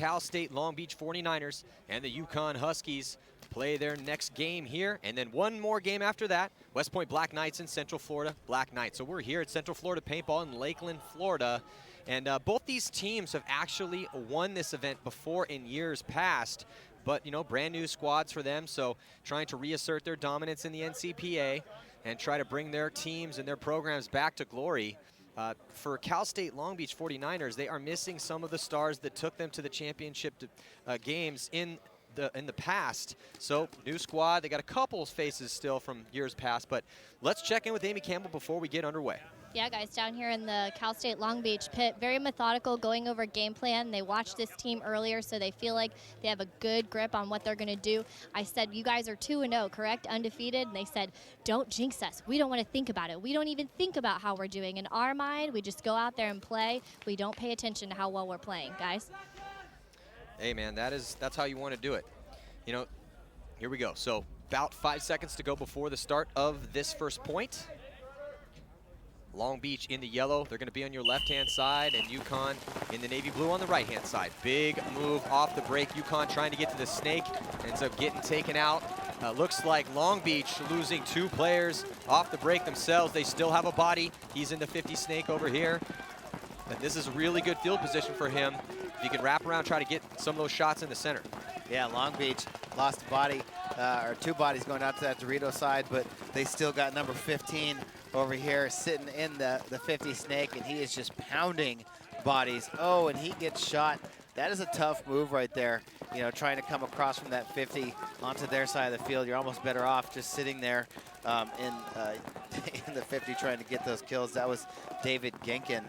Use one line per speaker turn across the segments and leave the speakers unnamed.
Cal State Long Beach 49ers and the Yukon Huskies play their next game here, and then one more game after that, West Point Black Knights and Central Florida Black Knights. So we're here at Central Florida Paintball in Lakeland, Florida, and both these teams have actually won this event before in years past, but you know, brand new squads for them, so trying to reassert their dominance in the NCPA and try to bring their teams and their programs back to glory. For Cal State Long Beach 49ers, they are missing some of the stars that took them to the championship games in the past. So new squad, they got a couple faces still from years past, but let's check in with Amy Campbell before we get underway.
Yeah, guys, down here in the Cal State Long Beach pit, very methodical, going over game plan. They watched this team earlier, so they feel like they have a good grip on what they're going to do. I said, you guys are 2-0, correct? Undefeated. And they said, don't jinx us. We don't want to think about it. We don't even think about how we're doing. In our mind, we just go out there and play. We don't pay attention to how well we're playing, guys.
Hey, man, that's how you want to do it. You know, here we go. So about 5 seconds to go before the start of this first point. Long Beach in the yellow, they're going to be on your left-hand side, and Yukon in the navy blue on the right-hand side. Big move off the break. Yukon trying to get to the snake, ends up getting taken out. Looks like Long Beach losing 2 players off the break themselves. They still have a body. He's in the 50 snake over here. And this is a really good field position for him. If you can wrap around, try to get some of those shots in the center. Yeah,
Long Beach lost a body, or 2 bodies going out to that Dorito side, but they still got number 15 over here sitting in the 50 snake, and he is just pounding bodies. Oh, and he gets shot. That is a tough move right there, you know, trying to come across from that 50 onto their side of the field. You're almost better off just sitting there in the 50 trying to get those kills. That was David Genkin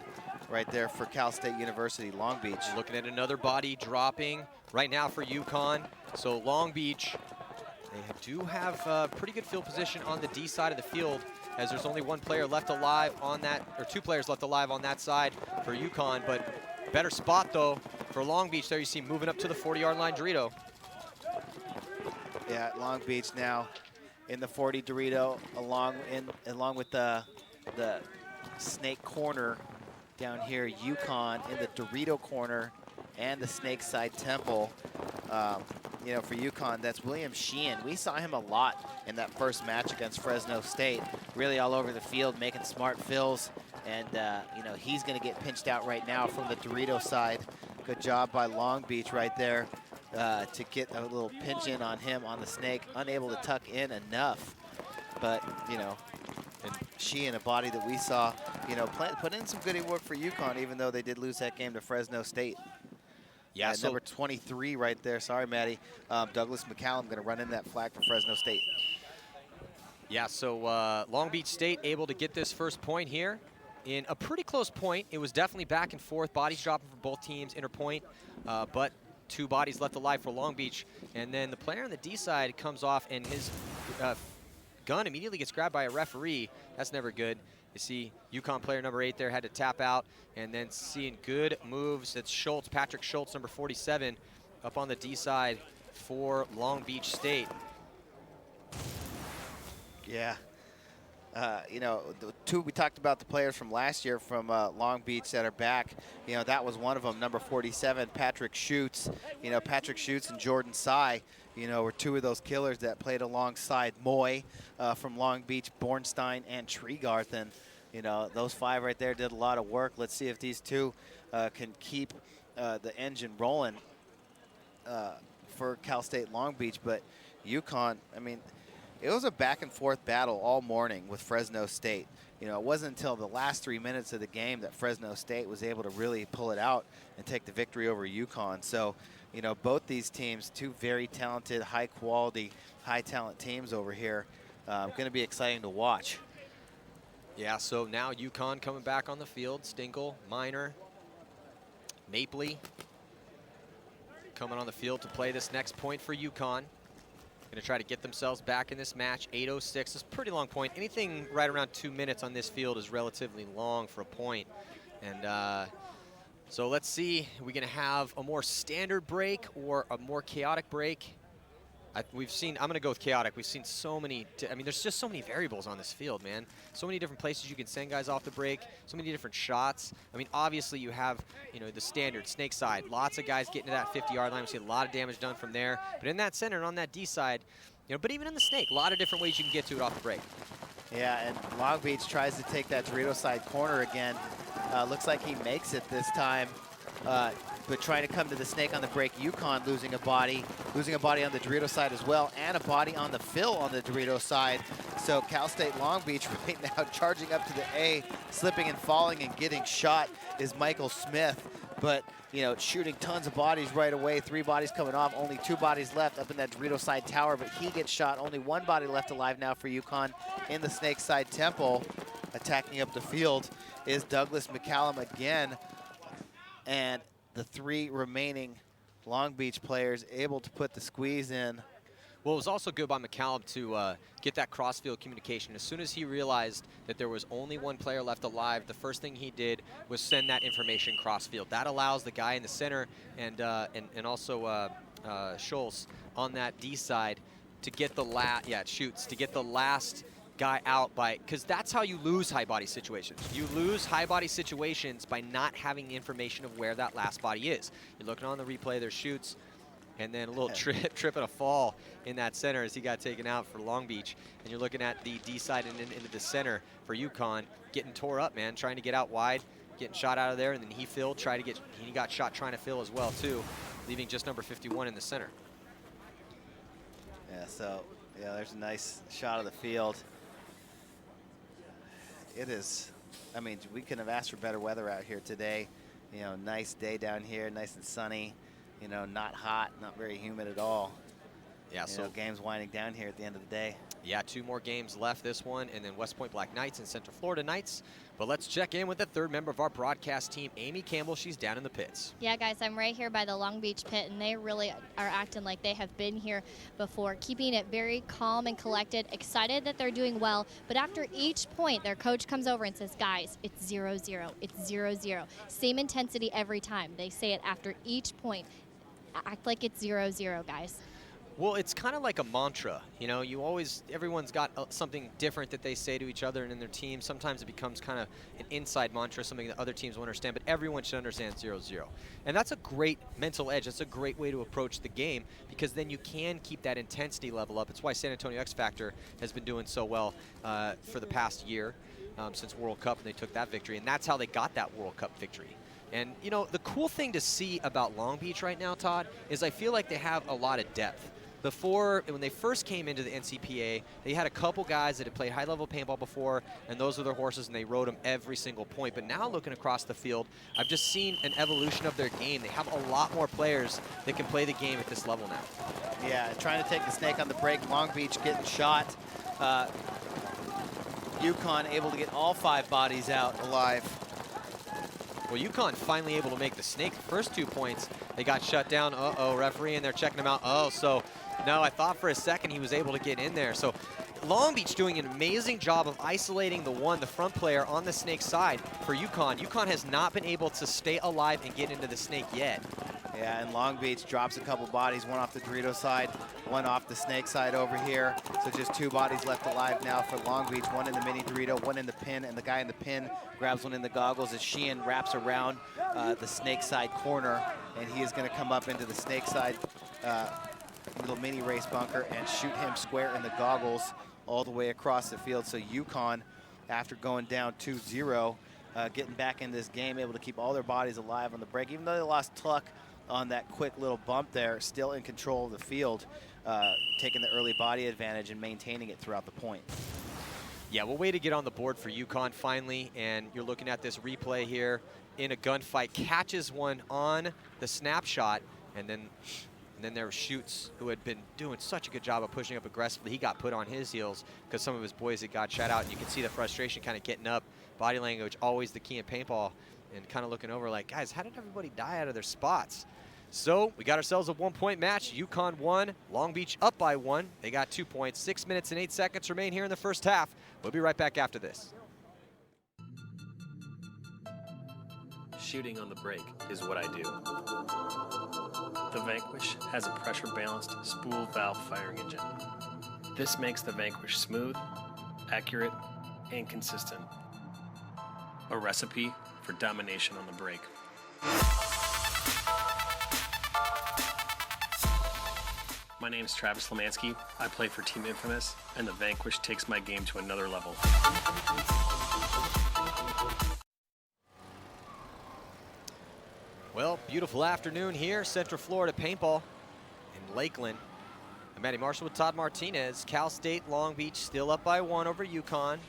right there for Cal State University Long Beach.
Looking at another body dropping right now for Yukon. So Long Beach, they do have a pretty good field position on the D side of the field, as there's only 1 player left alive on that, or 2 players left alive on that side for Yukon, but better spot though for Long Beach. There you see moving up to the 40-yard line Dorito.
Yeah, Long Beach now in the 40 Dorito, along with the snake corner down here. Yukon in the Dorito corner and the snake side temple. You know, for Yukon, that's William Sheehan. We saw him a lot in that first match against Fresno State, really all over the field, making smart fills. And, you know, he's going to get pinched out right now from the Dorito side. Good job by Long Beach right there to get a little pinch in on him on the snake. Unable to tuck in enough. But, you know, and Sheehan, a body that we saw, you know, put in some good work for Yukon, even though they did lose that game to Fresno State.
Yeah, so
number 23 right there. Sorry, Maddie. Douglas McCallum going to run in that flag for Fresno State.
Yeah, so Long Beach State able to get this first point here in a pretty close point. It was definitely back and forth, bodies dropping for both teams, inner point, but 2 bodies left alive for Long Beach. And then the player on the D side comes off, and his gun immediately gets grabbed by a referee. That's never good. You see Yukon player number 8 there had to tap out, and then seeing good moves. It's Schultz, Patrick Schultz, number 47, up on the D side for Long Beach State.
Yeah. You know, the 2 we talked about, the players from last year from Long Beach that are back. You know, that was one of them, number 47, Patrick Schutz. You know, Patrick Schutz and Jordan Sy, you know, were 2 of those killers that played alongside Moy from Long Beach, Bornstein, and Treegarth. And, you know, those 5 right there did a lot of work. Let's see if these 2 can keep the engine rolling for Cal State Long Beach. But Yukon, I mean, it was a back-and-forth battle all morning with Fresno State. You know, it wasn't until the last 3 minutes of the game that Fresno State was able to really pull it out and take the victory over Yukon. So, you know, both these teams, 2 very talented, high-quality, high-talent teams over here. Going to be exciting to watch.
Yeah, so now Yukon coming back on the field. Stinkle, Minor, Mapley coming on the field to play this next point for Yukon. Going to try to get themselves back in this match. 8:06 is a pretty long point. Anything right around 2 minutes on this field is relatively long for a point. And so let's see, are we going to have a more standard break or a more chaotic break? we've seen, I'm going to go with chaotic. We've seen so many, I mean, there's just so many variables on this field, man. So many different places you can send guys off the break, so many different shots. I mean, obviously you have, you know, the standard snake side. Lots of guys getting to that 50-yard line. We see a lot of damage done from there. But in that center and on that D side, you know, but even in the snake, a lot of different ways you can get to it off the break.
Yeah, and Long Beach tries to take that Dorito side corner again. Looks like he makes it this time. But trying to come to the snake on the break. Yukon losing a body on the Dorito side as well, and a body on the fill on the Dorito side. So Cal State Long Beach right now charging up to the A, slipping and falling and getting shot is Michael Smith. But, you know, shooting tons of bodies right away. 3 bodies coming off, only 2 bodies left up in that Dorito side tower, but he gets shot. Only 1 body left alive now for Yukon in the snake side temple. Attacking up the field is Douglas McCallum again. And the 3 remaining Long Beach players able to put the squeeze in.
Well, it was also good by McCallum to get that cross-field communication. As soon as he realized that there was only 1 player left alive, the first thing he did was send that information cross-field. That allows the guy in the center and also Schultz on that D side to get the to get the last guy out by, because that's how you lose high body situations. You lose high body situations by not having the information of where that last body is. You're looking on the replay, there's shoots, and then a little trip and a fall in that center as he got taken out for Long Beach. And you're looking at the D side and into the center for Yukon, getting tore up, man, trying to get out wide, getting shot out of there, and then he got shot trying to fill as well too, leaving just number 51 in the center.
Yeah, so yeah, there's a nice shot of the field. It is, I mean, we couldn't have asked for better weather out here today. You know, nice day down here, nice and sunny. You know, not hot, not very humid at all. Yeah, so game's winding down here at the end of the day.
Yeah, 2 more games left, this one, and then West Point Black Knights and Central Florida Knights. But let's check in with the 3rd member of our broadcast team, Amy Campbell. She's down in the pits.
Yeah, guys, I'm right here by the Long Beach pit, and they really are acting like they have been here before, keeping it very calm and collected, excited that they're doing well. But after each point, their coach comes over and says, guys, it's 0-0, it's 0-0. Same intensity every time. They say it after each point. Act like it's 0-0, guys.
Well, it's kind of like a mantra, you know, everyone's got something different that they say to each other and in their team. Sometimes it becomes kind of an inside mantra, something that other teams won't understand, but everyone should understand 0-0. And that's a great mental edge. That's a great way to approach the game, because then you can keep that intensity level up. It's why San Antonio X Factor has been doing so well for the past year since World Cup, and they took that victory, and that's how they got that World Cup victory. And, you know, the cool thing to see about Long Beach right now, Todd, is I feel like they have a lot of depth. Before, when they first came into the NCPA, they had a couple guys that had played high-level paintball before, and those were their horses, and they rode them every single point. But now, looking across the field, I've just seen an evolution of their game. They have a lot more players that can play the game at this level now.
Yeah, trying to take the snake on the break. Long Beach getting shot. Yukon able to get all 5 bodies out alive.
Well, Yukon finally able to make the snake the first 2 points. They got shut down. Uh-oh, referee, and they're checking them out. Oh, so no, I thought for a second he was able to get in there. So Long Beach doing an amazing job of isolating the front player on the snake side for Yukon. Yukon has not been able to stay alive and get into the snake yet.
Yeah, and Long Beach drops a couple bodies, 1 off the Dorito side, 1 off the snake side over here. So just 2 bodies left alive now for Long Beach, 1 in the mini Dorito, 1 in the pin, and the guy in the pin grabs 1 in the goggles as Sheehan wraps around the snake side corner, and he is going to come up into the snake side little mini race bunker and shoot him square in the goggles all the way across the field. So Yukon, after going down 2-0, getting back in this game, able to keep all their bodies alive on the break, even though they lost Tuck on that quick little bump there, still in control of the field, taking the early body advantage and maintaining it throughout the point.
Yeah, well, way to get on the board for Yukon finally, and you're looking at this replay here in a gunfight, catches one on the snapshot, and then there were Schutz, who had been doing such a good job of pushing up aggressively. He got put on his heels because some of his boys had got shot out, and you can see the frustration kind of getting up. Body language, always the key in paintball, and kind of looking over like, guys, how did everybody die out of their spots? So we got ourselves a 1-point match. Yukon won, Long Beach up by 1. They got 2 points. 6 minutes and 8 seconds remain here in the first half. We'll be right back after this.
Shooting on the break is what I do. The Vanquish has a pressure-balanced spool valve firing engine. This makes the Vanquish smooth, accurate, and consistent. A recipe for domination on the break. My name is Travis Lemansky. I play for Team Infamous, and the Vanquish takes my game to another level.
Well, beautiful afternoon here, Central Florida paintball in Lakeland. I'm Matty Marshall with Todd Martinez. Cal State Long Beach still up by 1 over Yukon.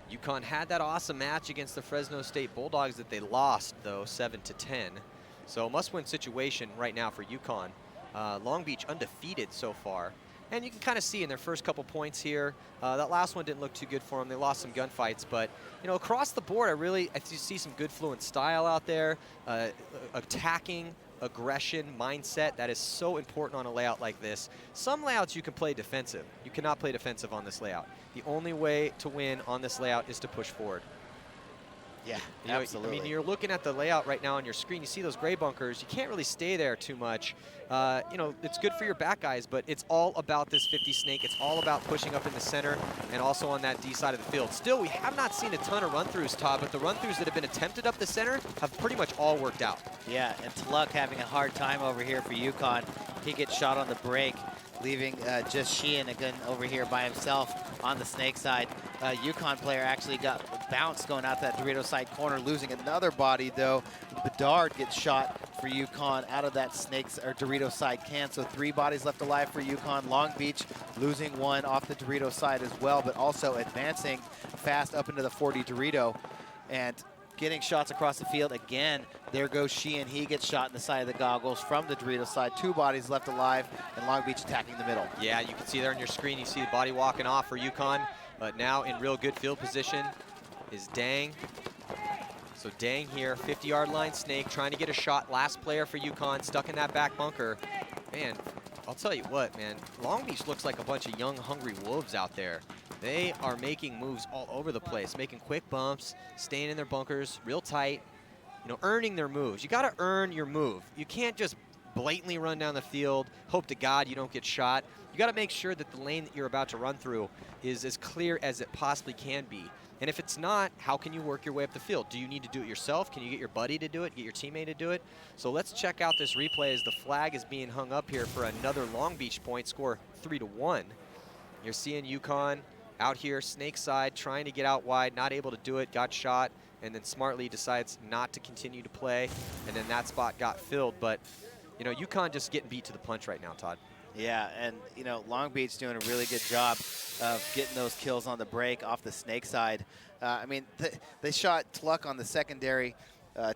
Yukon had that awesome match against the Fresno State Bulldogs that they lost, though, 7-10. So must-win situation right now for Yukon. Long Beach undefeated so far. And you can kind of see in their first couple points here, that last one didn't look too good for them. They lost some gunfights, but you know, across the board, I see some good fluent style out there, attacking, aggression, mindset. That is so important on a layout like this. Some layouts you can play defensive. You cannot play defensive on this layout. The only way to win on this layout is to push forward.
Yeah,
you know,
absolutely.
I mean, you're looking at the layout right now on your screen. You see those gray bunkers. You can't really stay there too much. You know, it's good for your back guys, but it's all about this 50 snake. It's all about pushing up in the center and also on that D side of the field. Still, we have not seen a ton of run-throughs, Todd, but the run-throughs that have been attempted up the center have pretty much all worked out.
Yeah, and Tluck having a hard time over here for Yukon. He gets shot on the break, leaving just Sheehan again over here by himself on the snake side. Yukon player actually got bounced going out that Dorito side corner, losing another body though. Bedard gets shot for Yukon out of that snakes or Dorito side can. So 3 bodies left alive for Yukon. Long Beach losing 1 off the Dorito side as well, but also advancing fast up into the 40 Dorito and getting shots across the field again. There goes Sheehan. He gets shot in the side of the goggles from the Dorito side. 2 bodies left alive, and Long Beach attacking the middle.
Yeah, you can see there on your screen, you see the body walking off for Yukon, but now in real good field position is Dang. So Dang here, 50-yard line snake, trying to get a shot. Last player for Yukon, stuck in that back bunker. Man, I'll tell you what, man, Long Beach looks like a bunch of young, hungry wolves out there. They are making moves all over the place, making quick bumps, staying in their bunkers real tight, you know, earning their moves. You got to earn your move. You can't just blatantly run down the field, hope to God you don't get shot. You got to make sure that the lane that you're about to run through is as clear as it possibly can be. And if it's not, how can you work your way up the field? Do you need to do it yourself? Can you get your buddy to do it, get your teammate to do it? So let's check out this replay as the flag is being hung up here for another Long Beach point, score 3-1. You're seeing Yukon out here, snake side, trying to get out wide, not able to do it, got shot, and then smartly decides not to continue to play, and then that spot got filled. But, you know, Yukon just getting beat to the punch right now, Todd.
Yeah, and, you know, Long Beach doing a really good job of getting those kills on the break off the snake side. I mean, they shot Tluck on the secondary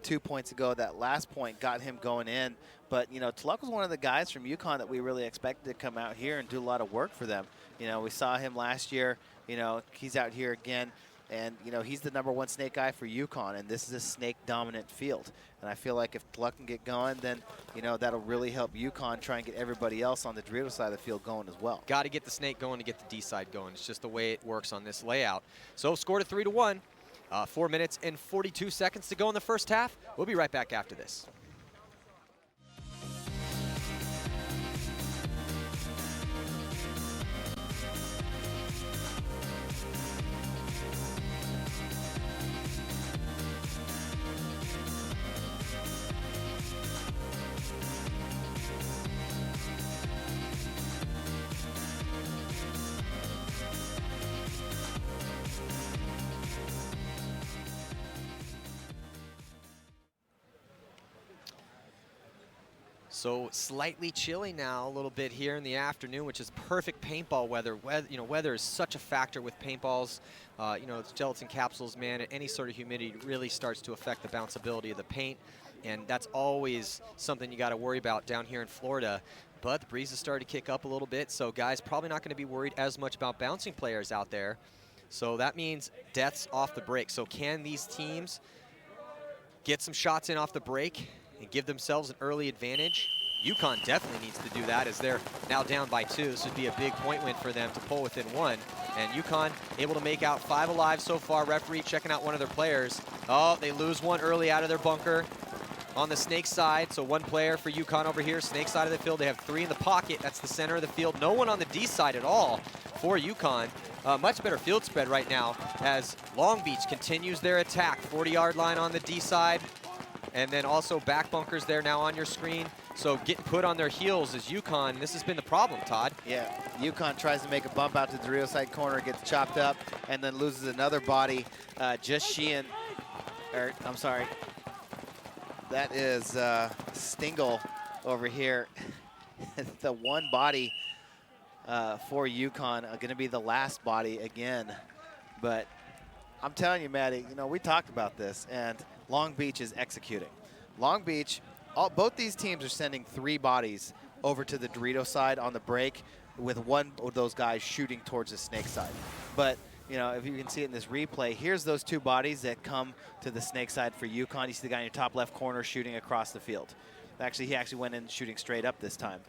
2 points ago. That last point got him going in. But, you know, Tluck was one of the guys from Yukon that we really expected to come out here and do a lot of work for them. You know, we saw him last year. You know, he's out here again. And, you know, he's the #1 snake guy for Yukon, and this is a snake-dominant field. And I feel like if Tluck can get going, then, you know, that'll really help Yukon try and get everybody else on the Dorito side of the field going as well.
Got to get the snake going to get the D side going. It's just the way it works on this layout. So scored at 3-1. 4 minutes and 42 seconds to go in the first half. We'll be right back after this. So slightly chilly now a little bit here in the afternoon, which is perfect paintball weather. You know, weather is such a factor with paintballs. You know, it's gelatin capsules, man, any sort of humidity really starts to affect the bounceability of the paint. And that's always something you got to worry about down here in Florida. But the breeze has started to kick up a little bit, so guys probably not going to be worried as much about bouncing players out there. So that means deaths off the break. So can these teams get some shots in off the break and give themselves an early advantage? Yukon definitely needs to do that as they're now down by 2. This would be a big point win for them to pull within 1. And Yukon able to make out 5 alive so far. Referee checking out one of their players. Oh, they lose one early out of their bunker. on the Snake side. So one player for Yukon over here, Snake side of the field. They have 3 in the pocket. That's the center of the field. No one on the D side at all for Yukon. Much better field spread right now as Long Beach continues their attack. 40-yard line on the D side. And then also back bunkers there now on your screen. So getting put on their heels is Yukon. This has been the problem, Todd.
Yeah, Yukon tries to make a bump out to the Dorito side corner, gets chopped up, and then loses another body. Just Sheehan, or I'm sorry, that is Stingle over here. The one body for Yukon, going to be the last body again. But I'm telling you, Maddie, you know, we talked about this, and Long Beach is executing. Long Beach, both these teams are sending 3 bodies over to the Dorito side on the break, with one of those guys shooting towards the Snake side. But, you know, if you can see it in this replay, here's those 2 bodies that come to the Snake side for Yukon. You see the guy in your top left corner shooting across the field. Actually, he actually went in shooting straight up this time.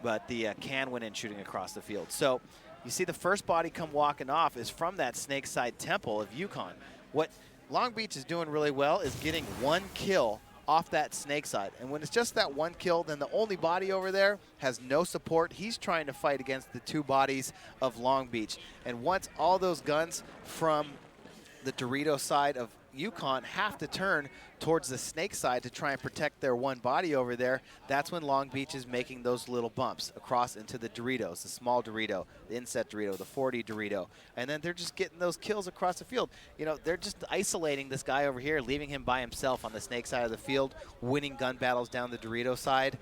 But the can went in shooting across the field. So you see the first body come walking off is from that Snake side temple of Yukon. What Long Beach is doing really well is getting 1 kill off that Snake side. And when it's just that 1 kill, then the only body over there has no support. He's trying to fight against the 2 bodies of Long Beach. And once all those guns from the Dorito side of Yukon have to turn towards the Snake side to try and protect their 1 body over there, that's when Long Beach is making those little bumps across into the Doritos, the small Dorito, the inset Dorito, the 40 Dorito, and then they're just getting those kills across the field. You know, they're just isolating this guy over here, leaving him by himself on the Snake side of the field, winning gun battles down the Dorito side,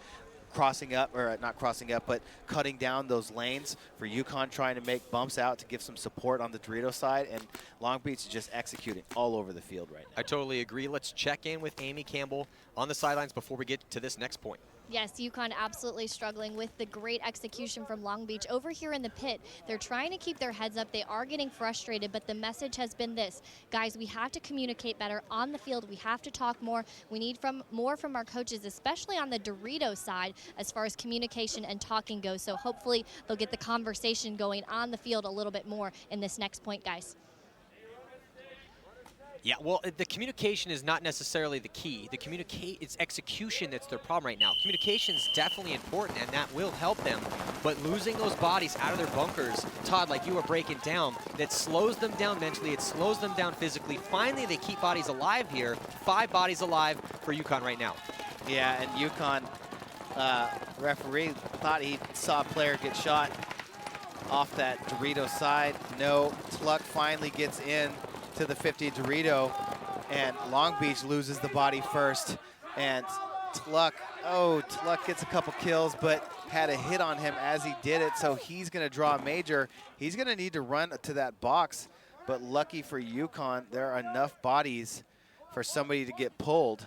crossing up, or not crossing up, but cutting down those lanes for Yukon, trying to make bumps out to give some support on the Dorito side, and Long Beach is just executing all over the field right now.
I totally agree. Let's check in with Amy Campbell on the sidelines before we get to this next point.
Yes, Yukon absolutely struggling with the great execution from Long Beach. Over here in the pit, they're trying to keep their heads up. They are getting frustrated, but the message has been this. Guys, we have to communicate better on the field. We have to talk more. We need more from our coaches, especially on the Dorito side, as far as communication and talking goes. So hopefully they'll get the conversation going on the field a little bit more in this next point, guys.
Yeah, well, the communication is not necessarily the key. It's execution that's their problem right now. Communication is definitely important, and that will help them. But losing those bodies out of their bunkers, Todd, like you were breaking down, that slows them down mentally. It slows them down physically. Finally, they keep bodies alive here. 5 bodies alive for Yukon right now.
Yeah, and Yukon referee thought he saw a player get shot off that Dorito side. No, Tluck finally gets in to the 50 Dorito, and Long Beach loses the body first, and Tluck gets a couple kills, but had a hit on him as he did it, so he's going to draw a major. He's going to need to run to that box, but lucky for Yukon, there are enough bodies for somebody to get pulled.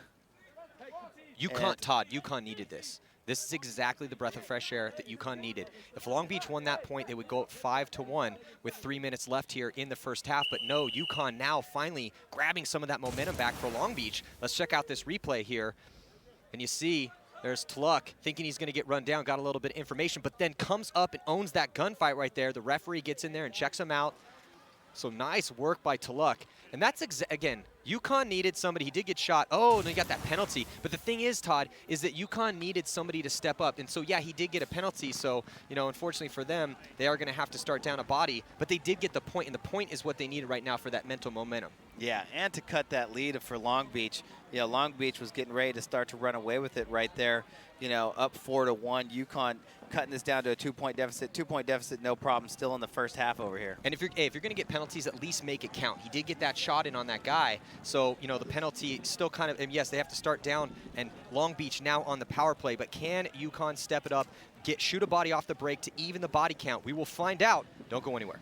Todd, Yukon needed this. This is exactly the breath of fresh air that Yukon needed. If Long Beach won that point, they would go up 5-1 with 3 minutes left here in the first half. But no, Yukon now finally grabbing some of that momentum back for Long Beach. Let's check out this replay here. And you see there's Tluck thinking he's going to get run down, got a little bit of information, but then comes up and owns that gunfight right there. The referee gets in there and checks him out. So nice work by Tluck. And that's, again, Yukon needed somebody. He did get shot. Oh, and he got that penalty. But the thing is, Todd, is that Yukon needed somebody to step up. And so, yeah, he did get a penalty. So, you know, unfortunately for them, they are going to have to start down a body. But they did get the point, and the point is what they needed right now for that mental momentum.
Yeah, and to cut that lead for Long Beach. You know, Long Beach was getting ready to start to run away with it right there. You know, up 4-1. Yukon cutting this down to a 2-point deficit. 2-point deficit, no problem. Still in the first half over here.
And if you're going to get penalties, at least make it count. He did get that shot in on that guy. So, you know, the penalty still kind of, and yes, they have to start down. And Long Beach now on the power play. But can Yukon step it up, shoot a body off the break to even the body count? We will find out. Don't go anywhere.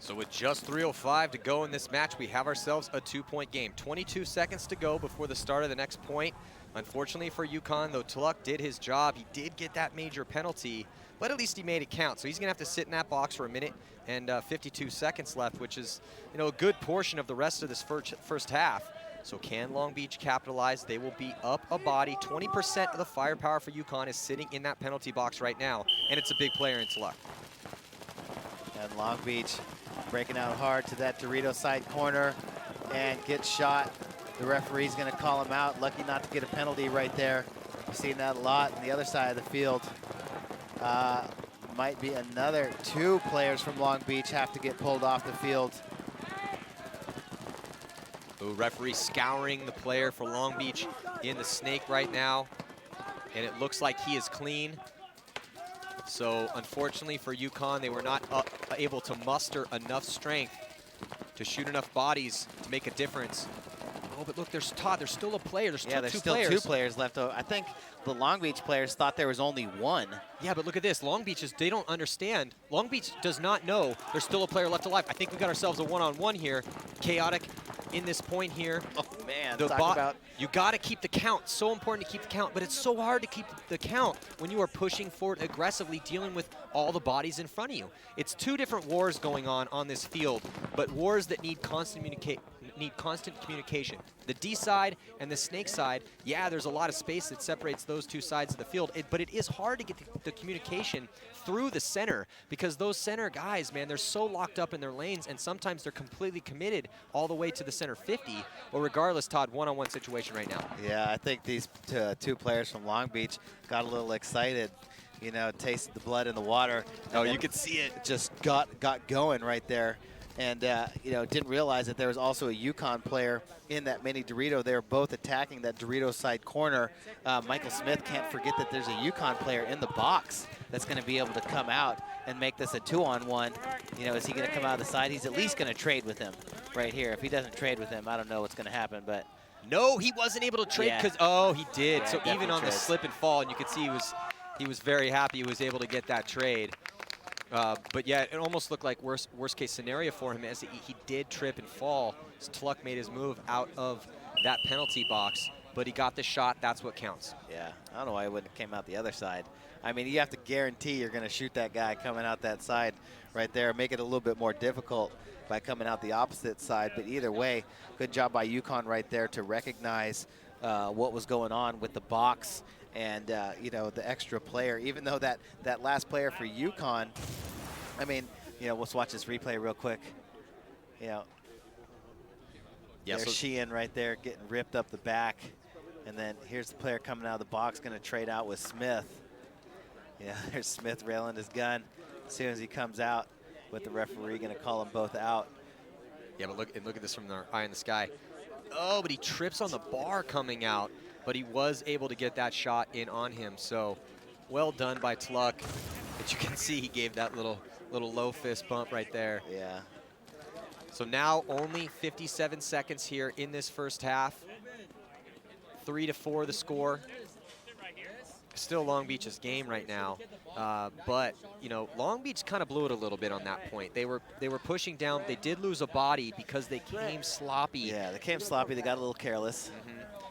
So with just 3:05 to go in this match, we have ourselves a 2-point game. 22 seconds to go before the start of the next point. Unfortunately for Yukon, though Tuluk did his job, he did get that major penalty, but at least he made it count. So he's gonna have to sit in that box for a minute and 52 seconds left, which is, you know, a good portion of the rest of this first half. So can Long Beach capitalize? They will be up a body. 20% of the firepower for Yukon is sitting in that penalty box right now, and it's a big player in Tuluk.
And Long Beach breaking out hard to that Dorito side corner and gets shot. The referee's going to call him out. Lucky not to get a penalty right there. We've seen that a lot on the other side of the field. Might be another 2 players from Long Beach have to get pulled off the field.
Ooh, referee scouring the player for Long Beach in the snake right now, and it looks like he is clean. So unfortunately for Yukon, they were not able to muster enough strength to shoot enough bodies to make a difference. Oh, but look, there's Todd. There's still a player. There's still two
players left. I think the Long Beach players thought there was only 1.
Yeah, but look at this. Long Beach they don't understand. Long Beach does not know there's still a player left alive. I think we got ourselves a one-on-one here. Chaotic in this point here.
Oh man,
you got to keep the count. So important to keep the count, but it's so hard to keep the count when you are pushing forward aggressively, dealing with all the bodies in front of you. It's 2 different wars going on this field, but wars that need constant communication. The D side and the snake side, yeah, there's a lot of space that separates those 2 sides of the field, but it is hard to get the communication through the center, because those center guys, man, they're so locked up in their lanes, and sometimes they're completely committed all the way to the center 50. But regardless, Todd, one-on-one situation right now.
Yeah, I think these 2 players from Long Beach got a little excited, you know, tasted the blood in the water.
Oh, you could see it.
Just got going right there. And, you know, didn't realize that there was also a Yukon player in that mini Dorito. They were both attacking that Dorito side corner. Michael Smith can't forget that there's a Yukon player in the box that's going to be able to come out and make this a 2-on-1. You know, is he going to come out of the side? He's at least going to trade with him right here. If he doesn't trade with him, I don't know what's going to happen. But
no, he wasn't able to trade because, oh, he did.
Yeah,
so even on the slip and fall, and you could see he was very happy he was able to get that trade. But yeah, it almost looked like worst case scenario for him, as he did trip and fall. So Tuluk made his move out of that penalty box, but he got the shot. That's what counts.
Yeah, I don't know why he wouldn't have came out the other side. I mean, you have to guarantee you're going to shoot that guy coming out that side right there. Make it a little bit more difficult by coming out the opposite side. But either way, good job by Yukon right there to recognize what was going on with the box and, you know, the extra player. Even though that last player for Yukon, I mean, you know, let's watch this replay real quick. You know, there's Sheehan right there getting ripped up the back. And then here's the player coming out of the box, going to trade out with Smith. Yeah, there's Smith railing his gun. As soon as he comes out, with the referee going to call them both out.
Yeah, but look at this from the eye in the sky. Oh, but he trips on the bar coming out, but he was able to get that shot in on him. So well done by Tuluk. But you can see he gave that little low fist bump right there.
Yeah.
So now only 57 seconds here in this first half. 3-4 the score. Still Long Beach's game right now, but you know, Long Beach kind of blew it a little bit on that point. They were pushing down. They did lose a body because they came sloppy.
Yeah, they came sloppy. They got a little careless.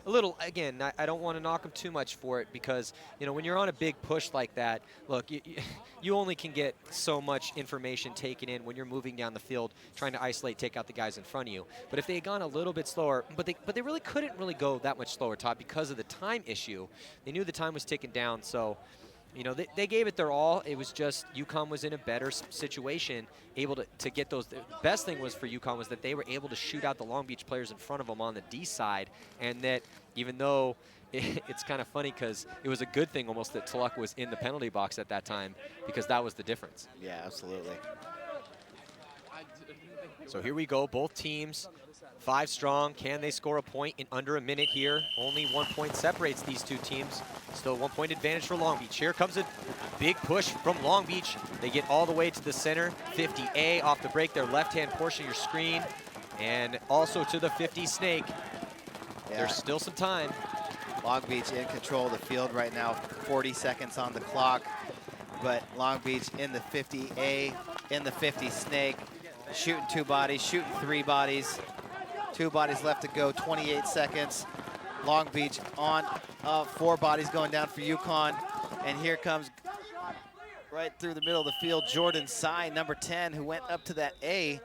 A little, again, I don't want to knock them too much for it, because, you know, when you're on a big push like that, look, you only can get so much information taken in when you're moving down the field, trying to isolate, take out the guys in front of you. But if they had gone a little bit slower, but they really couldn't really go that much slower, Todd, because of the time issue. They knew the time was ticking down, so, you know, they gave it their all. It was just Yukon was in a better situation, able to get those. The best thing was for Yukon was that they were able to shoot out the Long Beach players in front of them on the D side, and that even though it's kind of funny because it was a good thing almost that Tuluk was in the penalty box at that time, because that was the difference.
Yeah, absolutely.
So here we go, both teams 5 strong. Can they score a point in under a minute here? Only 1 point separates these two teams. Still 1 point advantage for Long Beach. Here comes a big push from Long Beach. They get all the way to the center. 50A off the break, their left-hand portion of your screen. And also to the 50 snake. Yeah. There's still some time.
Long Beach in control of the field right now. 40 seconds on the clock. But Long Beach in the 50A, in the 50 snake. shooting 2 bodies, shooting 3 bodies. 2 bodies left to go, 28 seconds. Long Beach on 4 bodies going down for Yukon. And here comes right through the middle of the field, Jordan Tsai, number 10, who went up to that A.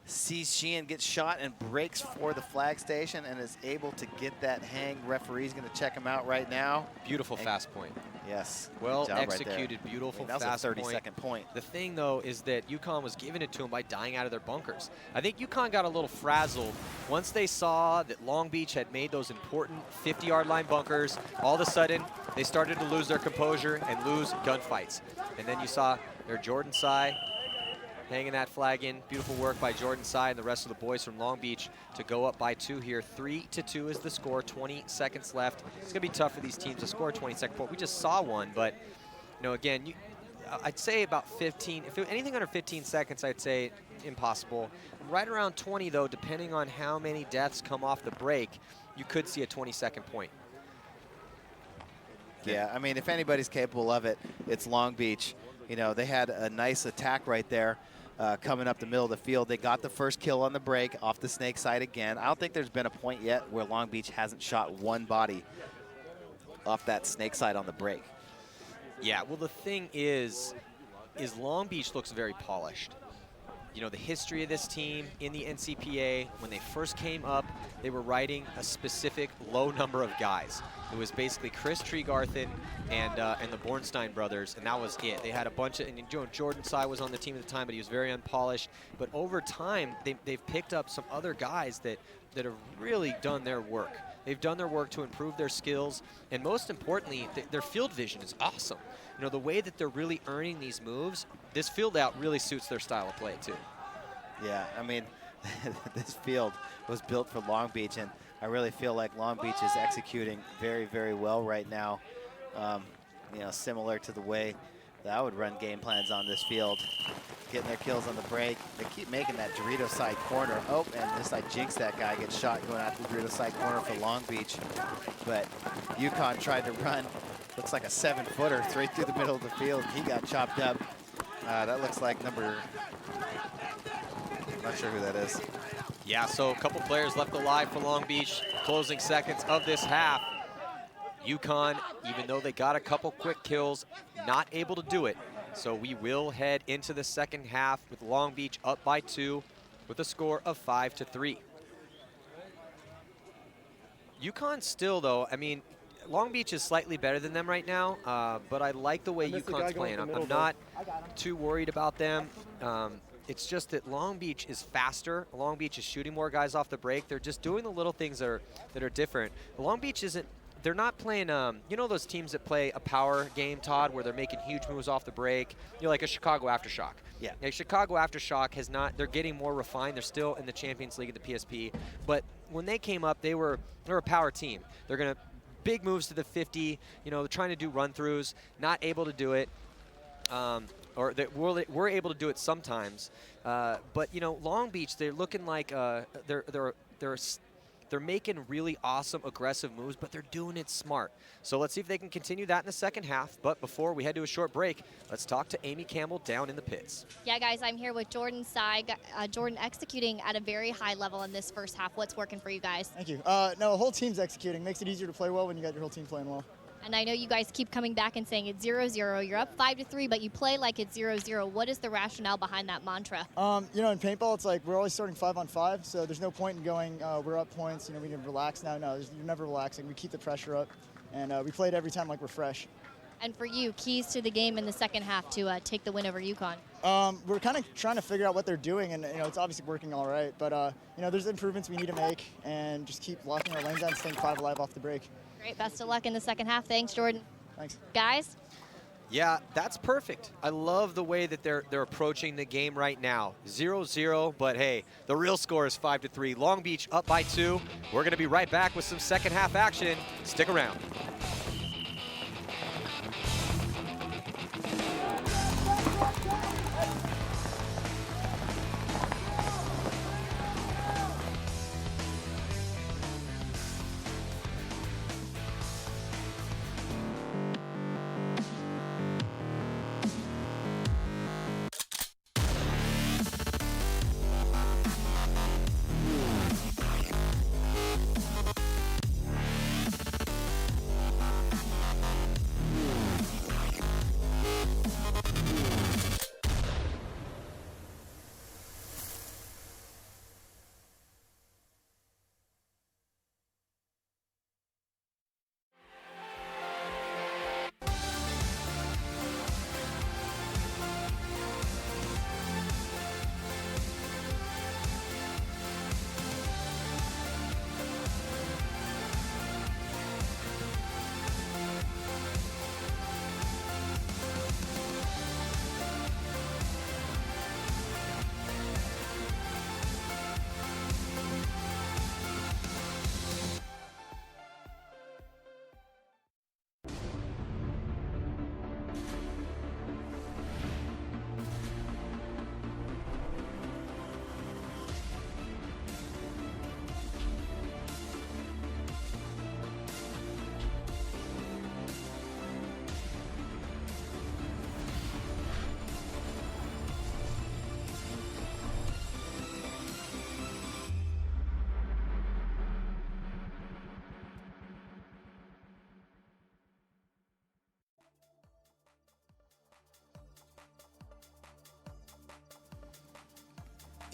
Sees Sheehan get shot and breaks for the flag station and is able to get that hang. Referee's going to check him out right now.
Beautiful fast point.
Yes.
Well
Right
executed, beautiful
that
fast
was a
point.
30-second point.
The thing, though, is that Yukon was giving it to them by dying out of their bunkers. I think Yukon got a little frazzled once they saw that Long Beach had made those important 50-yard line bunkers. All of a sudden, they started to lose their composure and lose gunfights. And then you saw their Jordan Tsai hanging that flag in. Beautiful work by Jordan Tsai and the rest of the boys from Long Beach to go up by 2 here. 3-2 is the score, 20 seconds left. It's gonna be tough for these teams to score a 20-second point. We just saw one, but you know, again, I'd say about 15, if it, anything under 15 seconds, I'd say impossible. Right around 20 though, depending on how many deaths come off the break, you could see a 20-second point.
Yeah, I mean, if anybody's capable of it, it's Long Beach. You know, they had a nice attack right there. Coming up the middle of the field. They got the first kill on the break off the snake side again. I don't think there's been a point yet where Long Beach hasn't shot 1 body off that snake side on the break.
Yeah, well, the thing is Long Beach looks very polished. You know, the history of this team in the NCPA, when they first came up, they were riding a specific low number of guys. It was basically Chris Tregarthen and the Bornstein brothers, and that was it. They had a bunch of, and Jordan Tsai was on the team at the time, but he was very unpolished. But over time, they've picked up some other guys that have really done their work. They've done their work to improve their skills, and most importantly, their field vision is awesome. You know, the way that they're really earning these moves, this field out really suits their style of play too.
Yeah, I mean, this field was built for Long Beach, and I really feel like Long Beach is executing very, very well right now. You know, similar to the way that I would run game plans on this field. Getting their kills on the break. They keep making that Dorito side corner. Oh, and just I jinxed that guy, gets shot going out the Dorito side corner for Long Beach. But Yukon tried to run, looks like a 7-footer straight through the middle of the field. He got chopped up. That looks like number, I'm not sure who that is.
Yeah, so a couple players left alive for Long Beach. Closing seconds of this half. Yukon, even though they got a couple quick kills, not able to do it. So we will head into the second half with Long Beach up by 2 with a score of 5-3. Yukon still, though, I mean, Long Beach is slightly better than them right now, but I like the way Yukon's playing. I'm not too worried about them. It's just that Long Beach is faster. Long Beach is shooting more guys off the break. They're just doing the little things that are different. Long Beach isn't, they're not playing, you know those teams that play a power game, Todd, where they're making huge moves off the break? You know, like a Chicago Aftershock.
Yeah.
Like Chicago Aftershock has not, they're getting more refined. They're still in the Champions League at the PSP. But when they came up, they're a power team. They're going to, big moves to the 50, you know, they're trying to do run-throughs, not able to do it. Or we're able to do it sometimes, but you know, Long Beach, they're looking like they're making really awesome aggressive moves, but they're doing it smart. So let's see if they can continue that in the second half. But before we head to a short break, let's talk to Amy Campbell down in the pits.
Yeah, guys, I'm here with Jordan Tsai. Jordan executing at a very high level in this first half. What's working for you guys?
Thank you. No, the whole team's executing. Makes it easier to play well when you got your whole team playing well.
And I know you guys keep coming back and saying it's 0-0. You're up 5-3, but you play like it's 0-0. What is the rationale behind that mantra?
You know, in paintball, it's like we're always starting 5-on-5, so there's no point in going, we're up points, you know, we can relax now. No, you're never relaxing. We keep the pressure up, and we play it every time like we're fresh.
And for you, keys to the game in the second half to take the win over Yukon?
We're kind of trying to figure out what they're doing, and you know, it's obviously working all right. But you know, there's improvements we need to make, and just keep locking our lanes down, staying 5 alive off the break.
Great. Best of luck in the second half. Thanks, Jordan.
Thanks.
Guys?
Yeah, that's perfect. I love the way that they're approaching the game right now. 0-0, but hey, the real score is 5-3. Long Beach up by 2. We're going to be right back with some second half action. Stick around.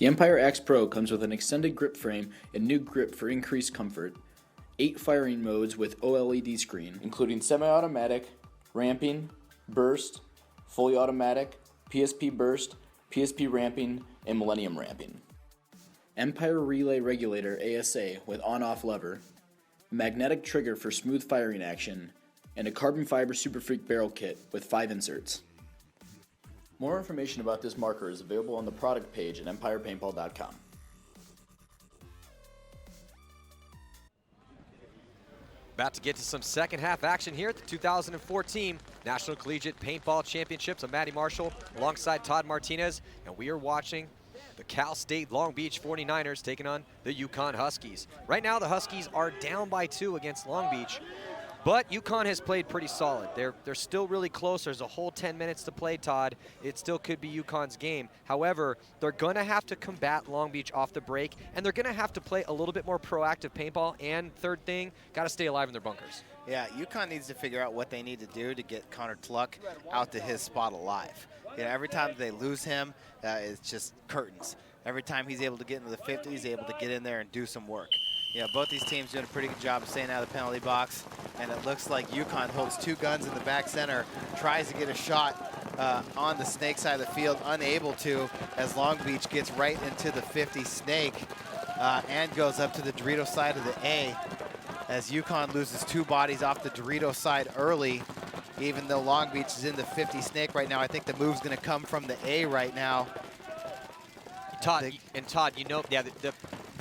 The Empire X Pro comes with an extended grip frame and new grip for increased comfort, 8 firing modes with OLED screen, including semi-automatic, ramping, burst, fully automatic, PSP burst, PSP ramping, and Millennium ramping. Empire Relay Regulator ASA with on-off lever, magnetic trigger for smooth firing action, and a carbon fiber Super Freak barrel kit with 5 inserts. More information about this marker is available on the product page at empirepaintball.com.
About to get to some second half action here at the 2014 National Collegiate Paintball Championships. I'm Matty Marshall alongside Todd Martinez, and we are watching the Cal State Long Beach 49ers taking on the Yukon Huskies. Right now the Huskies are down by 2 against Long Beach, but Yukon has played pretty solid. They're still really close. There's a whole 10 minutes to play, Todd. It still could be Yukon's game. However, they're going to have to combat Long Beach off the break, and they're going to have to play a little bit more proactive paintball. And third thing, got to stay alive in their bunkers.
Yeah, Yukon needs to figure out what they need to do to get Connor Tluck out to his spot alive. You know, every time they lose him, it's just curtains. Every time he's able to get into the 50s, he's able to get in there and do some work. You know, both these teams doing a pretty good job of staying out of the penalty box, and it looks like Yukon holds 2 guns in the back center, tries to get a shot on the snake side of the field, unable to, as Long Beach gets right into the 50 snake and goes up to the Dorito side of the A, as Yukon loses 2 bodies off the Dorito side early. Even though Long Beach is in the 50 snake right now, I think the move's going to come from the A right now.
Todd, you know, yeah, the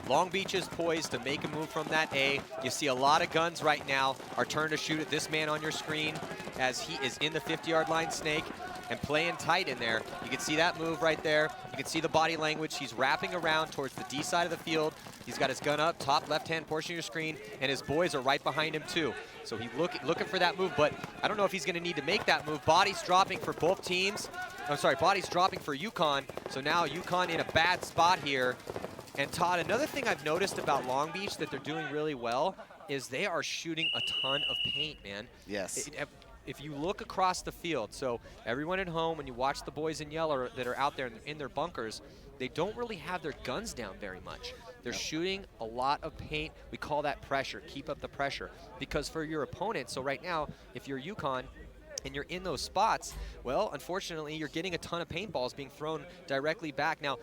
Long Beach is poised to make a move from that A. You see a lot of guns right now are turned to shoot at this man on your screen as he is in the 50-yard line snake and playing tight in there. You can see that move right there. You can see the body language. He's wrapping around towards the D side of the field. He's got his gun up, top left-hand portion of your screen, and his boys are right behind him too. So he's looking for that move, but I don't know if he's going to need to make that move. Bodies dropping for both teams. I'm sorry, bodies dropping for Yukon. So now Yukon in a bad spot here. And Todd, another thing I've noticed about Long Beach that they're doing really well is they are shooting a ton of paint, man.
Yes.
If you look across the field, so everyone at home, when you watch the boys in yellow that are out there in their bunkers, they don't really have their guns down very much. They're shooting a lot of paint. We call that pressure. Keep up the pressure. Because for your opponent, so right now, if you're Yukon and you're in those spots, well, unfortunately, you're getting a ton of paintballs being thrown directly back. Now,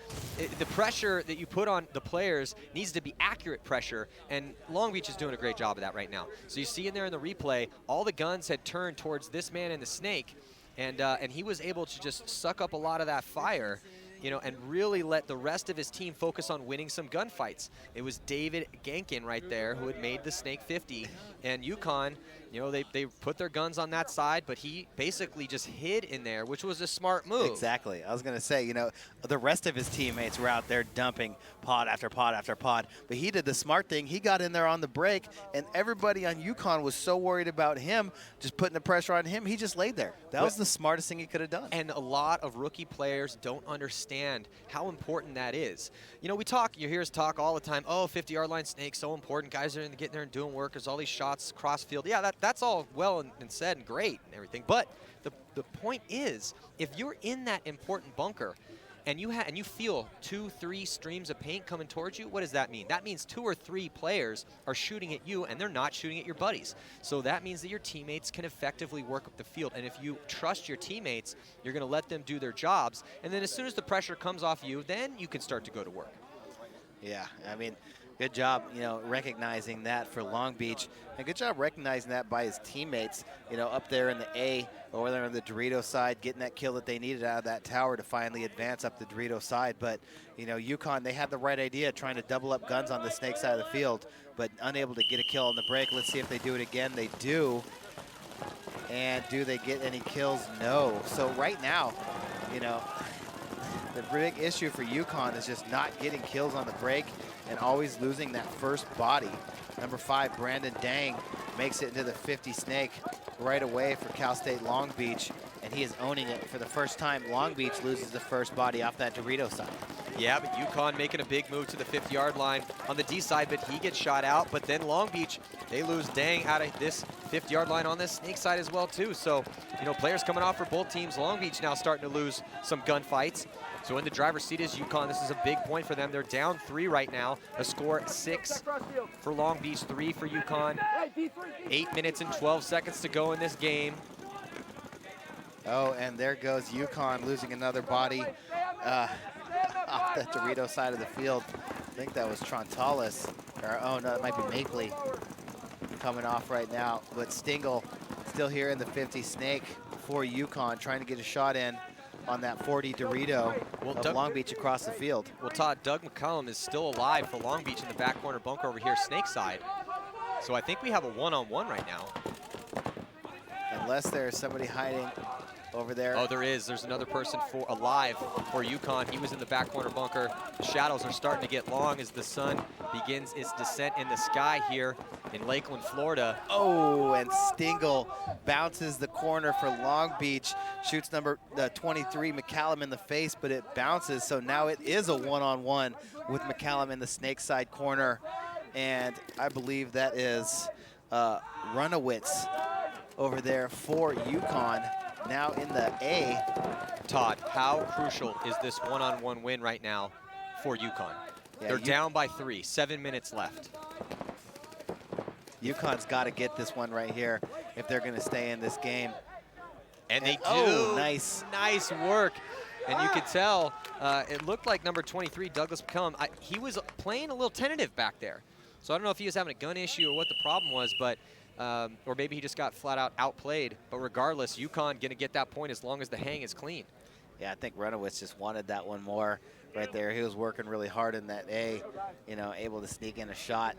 the pressure that you put on the players needs to be accurate pressure, and Long Beach is doing a great job of that right now. So you see in there in the replay, all the guns had turned towards this man in the snake, and he was able to just suck up a lot of that fire, you know, and really let the rest of his team focus on winning some gunfights. It was David Genkin right there who had made the snake 50, and Yukon, you know, they put their guns on that side, but he basically just hid in there, which was a smart move.
Exactly. I was going to say, you know, the rest of his teammates were out there dumping pod after pod after pod, but he did the smart thing. He got in there on the break, and everybody on Yukon was so worried about him, just putting the pressure on him, he just laid there. That was the smartest thing he could have done.
And a lot of rookie players don't understand how important that is. You know, you hear us talk all the time, oh, 50-yard line snake, so important. Guys are getting there and doing work. There's all these shots cross field. Yeah, that's all well and said and great and everything. But the point is, if you're in that important bunker and you feel 2-3 streams of paint coming towards you, what does that mean? That means 2 or 3 players are shooting at you, and they're not shooting at your buddies. So that means that your teammates can effectively work up the field. And if you trust your teammates, you're going to let them do their jobs. And then as soon as the pressure comes off you, then you can start to go to work.
Yeah, I mean, good job, you know, recognizing that for Long Beach, and good job recognizing that by his teammates, you know, up there in the A, over there on the Dorito side, getting that kill that they needed out of that tower to finally advance up the Dorito side. But, you know, Yukon, they had the right idea, trying to double up guns on the snake side of the field, but unable to get a kill on the break. Let's see if they do it again. They do. And do they get any kills? No. So right now, you know, the big issue for Yukon is just not getting kills on the break and always losing that first body. Number 5, Brandon Dang, makes it into the 50 snake right away for Cal State Long Beach, and he is owning it for the first time. Long Beach loses the first body off that Dorito side.
Yeah, but Yukon making a big move to the 50-yard line on the D side, but he gets shot out. But then Long Beach, they lose Dang out of this 50-yard line on the Snake side as well, too. So, you know, players coming off for both teams. Long Beach now starting to lose some gunfights. So in the driver's seat is Yukon. This is a big point for them. They're down 3 right now. A score 6 for Long Beach, 3 for Yukon. 8 minutes and 12 seconds to go in this game.
Oh, and there goes Yukon losing another body off the Dorito side of the field. I think that was Trontalis, or oh no, it might be Mapley coming off right now. But Stingle still here in the 50. Snake for Yukon, trying to get a shot in on that 40 Dorito of Long Beach across the field.
Well, Todd, Doug McCollum is still alive for Long Beach in the back corner bunker over here, Snake side. So I think we have a one-on-one right now.
Unless there's somebody hiding over there.
Oh, there is. There's another person alive for Yukon. He was in the back corner bunker. The shadows are starting to get long as the sun begins its descent in the sky here in Lakeland, Florida.
Oh, and Stingle bounces the corner for Long Beach. Shoots number 23, McCallum, in the face, but it bounces. So now it is a one-on-one with McCallum in the Snake side corner. And I believe that is Runowitz over there for Yukon. Now in the A.
Todd, how crucial is this one-on-one win right now for Yukon? Yeah, they're down by 3, 7 minutes left.
Yukon's got to get this one right here if they're going to stay in this game.
And they do.
Oh, nice.
Nice work. And you could tell, it looked like number 23, Douglas McCallum, he was playing a little tentative back there. So I don't know if he was having a gun issue or what the problem was, but or maybe he just got flat out outplayed. But regardless, Yukon going to get that point as long as the hang is clean.
Yeah, I think Runowitz just wanted that one more right there. He was working really hard in that A, you know, able to sneak in a shot.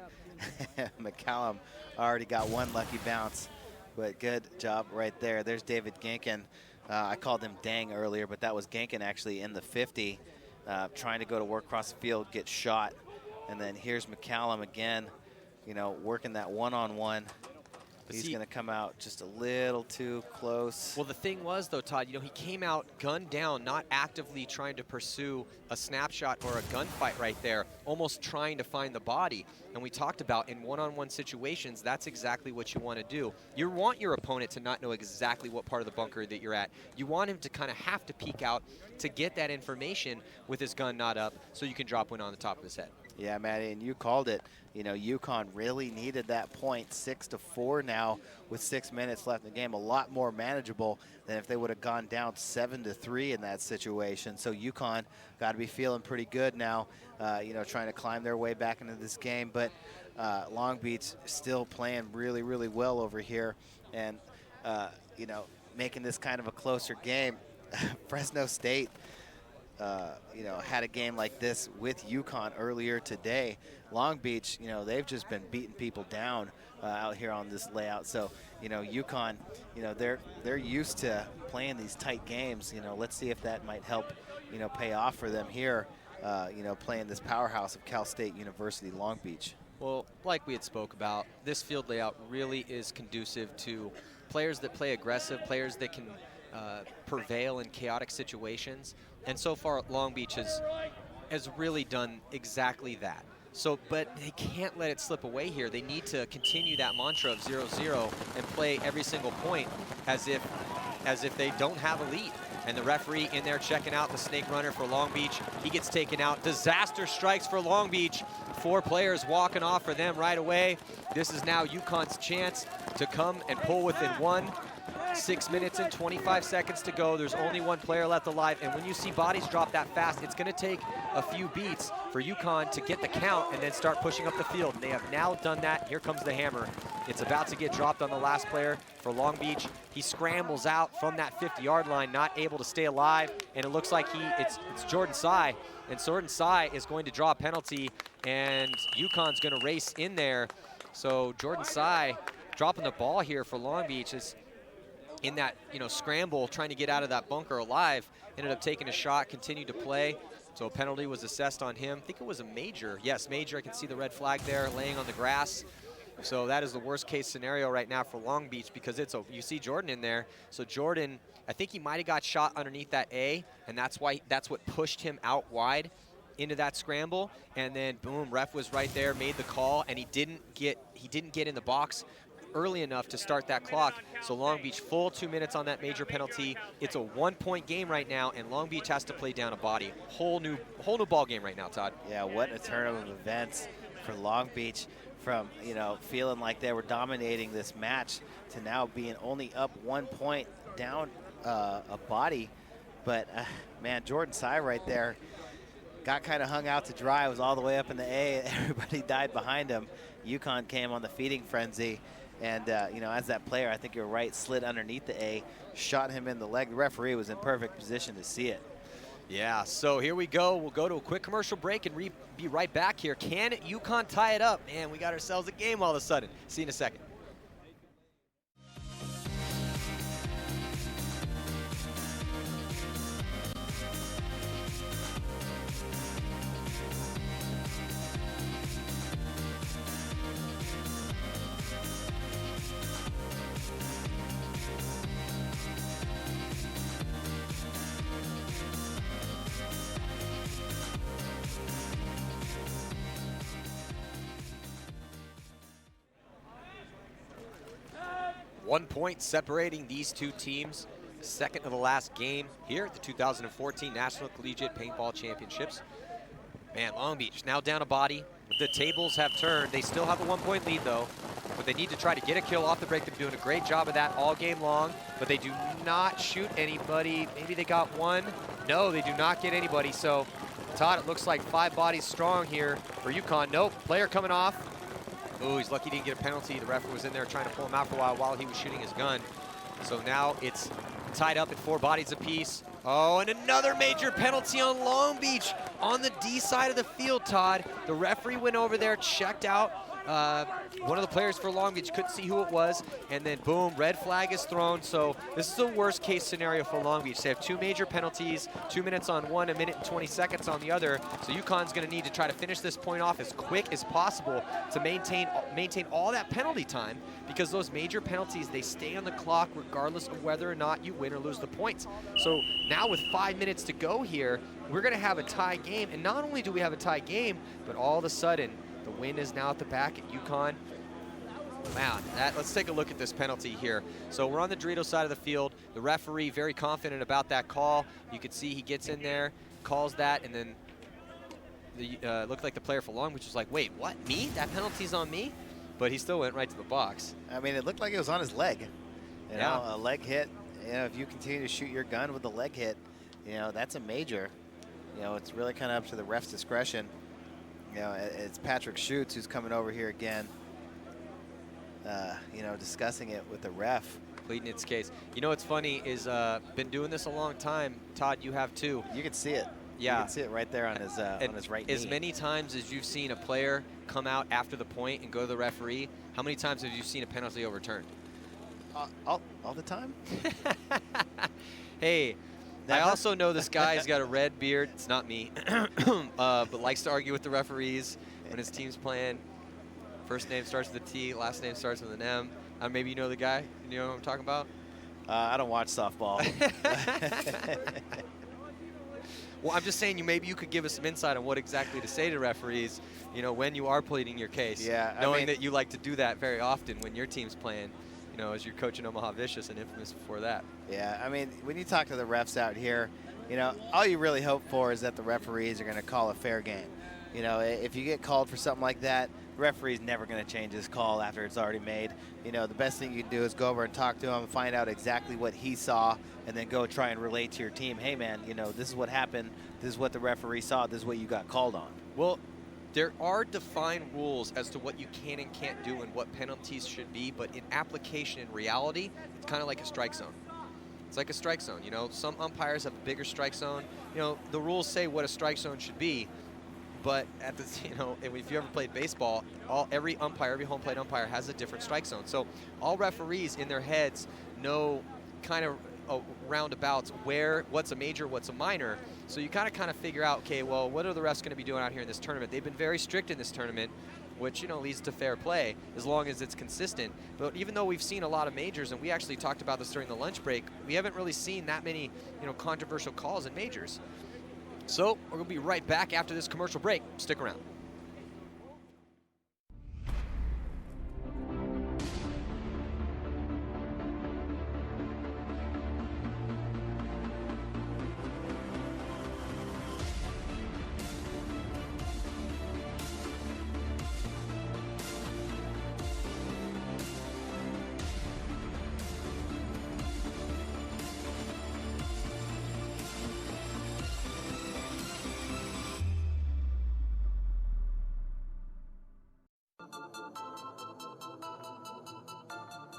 McCallum already got one lucky bounce, but good job right there. There's David Genkin. I called him Dang earlier, but that was Genkin actually in the 50, trying to go to work across the field, get shot. And then here's McCallum again, you know, working that one-on-one. He's going to come out just a little too close.
Well, the thing was, though, Todd, you know, he came out gunned down, not actively trying to pursue a snapshot or a gunfight right there, almost trying to find the body. And we talked about in one-on-one situations, that's exactly what you want to do. You want your opponent to not know exactly what part of the bunker that you're at. You want him to kind of have to peek out to get that information with his gun not up so you can drop one on the top of his head.
Yeah, Matty, and you called it. You know, Yukon really needed that point. 6-4 now with 6 minutes left in the game. A lot more manageable than if they would have gone down 7-3 in that situation. So Yukon got to be feeling pretty good now, you know, trying to climb their way back into this game. But Long Beach still playing really, really well over here and, you know, making this kind of a closer game. Fresno State, you know, had a game like this with Yukon earlier today. Long Beach, you know, they've just been beating people down out here on this layout. So, you know, Yukon, you know, they're used to playing these tight games. You know, let's see if that might help, you know, pay off for them here, you know, playing this powerhouse of Cal State University, Long Beach.
Well, like we had spoke about, this field layout really is conducive to players that play aggressive, players that can prevail in chaotic situations. And so far, Long Beach has really done exactly that. So, but they can't let it slip away here. They need to continue that mantra of 0-0 and play every single point as if they don't have a lead. And the referee in there checking out the snake runner for Long Beach. He gets taken out. Disaster strikes for Long Beach. 4 players walking off for them right away. This is now Yukon's chance to come and pull within 1. 6 minutes and 25 seconds to go. There's only 1 player left alive. And when you see bodies drop that fast, it's going to take a few beats for Yukon to get the count and then start pushing up the field. And they have now done that. Here comes the hammer. It's about to get dropped on the last player for Long Beach. He scrambles out from that 50-yard line, not able to stay alive. And it looks like it's Jordan Sy. And Jordan Sy is going to draw a penalty. And Yukon's going to race in there. So Jordan Sy dropping the ball here for Long Beach is in that, you know, scramble, trying to get out of that bunker alive, ended up taking a shot, continued to play. So a penalty was assessed on him. I think it was a major. Yes, major. I can see the red flag there laying on the grass. So that is the worst case scenario right now for Long Beach because you see Jordan in there. So Jordan, I think he might have got shot underneath that A, and that's what pushed him out wide into that scramble, and then boom, ref was right there, made the call, and he didn't get in the box early enough to start that clock. So Long Beach full 2 minutes on that major penalty. It's a 1-point game right now, and Long Beach has to play down a body. Whole new ball game right now, Todd.
Yeah, what a turn of events for Long Beach, from feeling like they were dominating this match to now being only up 1 point, down a body. But man, Jordan Sy right there got kind of hung out to dry. It was all the way up in the A. Everybody died behind him. Yukon came on the feeding frenzy. And, as that player, I think you're right, slid underneath the A, shot him in the leg. The referee was in perfect position to see it.
Yeah, so here we go. We'll go to a quick commercial break and be right back here. Can Yukon tie it up? Man, we got ourselves a game all of a sudden. See you in a second. One point separating these two teams. Second of the last game here at the 2014 National Collegiate Paintball Championships. Man, Long Beach now down a body. The tables have turned. They still have a 1-point lead though, but they need to try to get a kill off the break. They're doing a great job of that all game long, but they do not shoot anybody. Maybe they got one. No, they do not get anybody. So Todd, it looks like 5 bodies strong here for Yukon. Nope, player coming off. Oh, he's lucky he didn't get a penalty. The referee was in there trying to pull him out for a while he was shooting his gun. So now it's tied up at 4 bodies apiece. Oh, and another major penalty on Long Beach on the D side of the field, Todd. The referee went over there, checked out one of the players for Long Beach, couldn't see who it was, and then boom, red flag is thrown. So this is the worst case scenario for Long Beach. They have 2 major penalties, 2 minutes on one, 1 minute and 20 seconds on the other. So Yukon's gonna need to try to finish this point off as quick as possible to maintain all that penalty time, because those major penalties, they stay on the clock regardless of whether or not you win or lose the points. So now with 5 minutes to go here, we're gonna have a tie game, and not only do we have a tie game, but all of a sudden, the wind is now at the back at Yukon. Wow, let's take a look at this penalty here. So we're on the Dorito side of the field. The referee very confident about that call. You can see he gets in there, calls that, and then looked like the player for Long Beach was like, wait, what, me? That penalty's on me? But he still went right to the box.
I mean, it looked like it was on his leg. You know, a leg hit. If you continue to shoot your gun with a leg hit, that's a major. It's really kind of up to the ref's discretion. It's Patrick Schutz who's coming over here again, discussing it with the ref.
Pleading its case. What's funny is been doing this a long time. Todd, you have too.
You can see it.
Yeah.
You can see it right there on his right knee.
As many times as you've seen a player come out after the point and go to the referee, how many times have you seen a penalty overturned?
All the time.
Hey, I also know this guy's got a red beard. It's not me, but likes to argue with the referees when his team's playing. First name starts with a T, last name starts with an M. Maybe you know the guy. You know what I'm talking about?
I don't watch softball.
Well, I'm just saying, maybe you could give us some insight on what exactly to say to referees, when you are pleading your case.
Yeah,
knowing that you like to do that very often when your team's playing, as you're coaching Omaha Vicious and infamous before that.
Yeah, I mean, when you talk to the refs out here, all you really hope for is that the referees are going to call a fair game. If you get called for something like that, the referee's never going to change his call after it's already made. The best thing you can do is go over and talk to him, find out exactly what he saw, and then go try and relate to your team. Hey, man, this is what happened. This is what the referee saw. This is what you got called on.
Well, there are defined rules as to what you can and can't do and what penalties should be, but in application, in reality, it's kind of like a strike zone. It's like a strike zone. Some umpires have a bigger strike zone. The rules say what a strike zone should be, but at the, if you ever played baseball, every home plate umpire has a different strike zone. So all referees in their heads know kind of roundabouts what's a major, what's a minor. So you kind of figure out, okay, well, what are the refs going to be doing out here in this tournament? They've been very strict in this tournament, which leads to fair play as long as it's consistent. But even though we've seen a lot of majors, and we actually talked about this during the lunch break, we haven't really seen that many controversial calls in majors. So we're going to be right back after this commercial break. Stick around.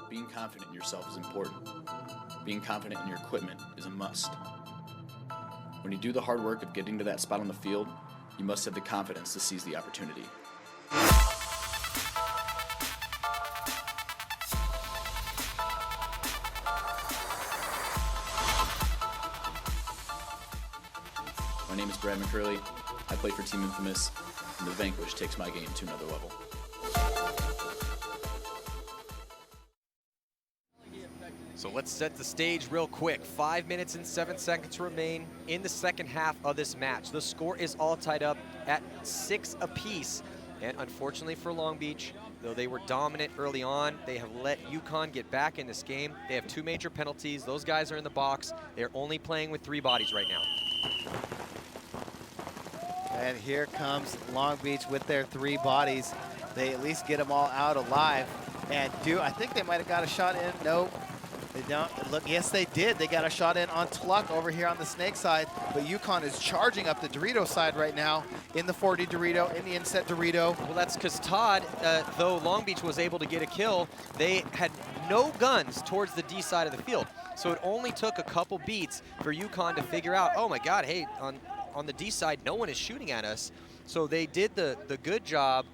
Being confident in yourself is important. Being confident in your equipment is a must. When you do the hard work of getting to that spot on the field, you must have the confidence to seize the opportunity. My name is Brad McCurley. I play for Team Infamous, and the Vanquish takes my game to another level.
So let's set the stage real quick. 5 minutes and 7 seconds remain in the second half of this match. The score is all tied up at 6 apiece. And unfortunately for Long Beach, though they were dominant early on, they have let Yukon get back in this game. They have 2 major penalties. Those guys are in the box. They're only playing with 3 bodies right now.
And here comes Long Beach with their 3 bodies. They at least get them all out alive. And I think they might have got a shot in. Nope. They don't. Look, yes, they did. They got a shot in on Tluck over here on the Snake side, but Yukon is charging up the Dorito side right now in the 40 Dorito, in the inset Dorito.
Well, that's because Todd, though Long Beach was able to get a kill, they had no guns towards the D side of the field. So it only took a couple beats for Yukon to figure out, oh my God, hey, on the D side, no one is shooting at us. So they did the good job.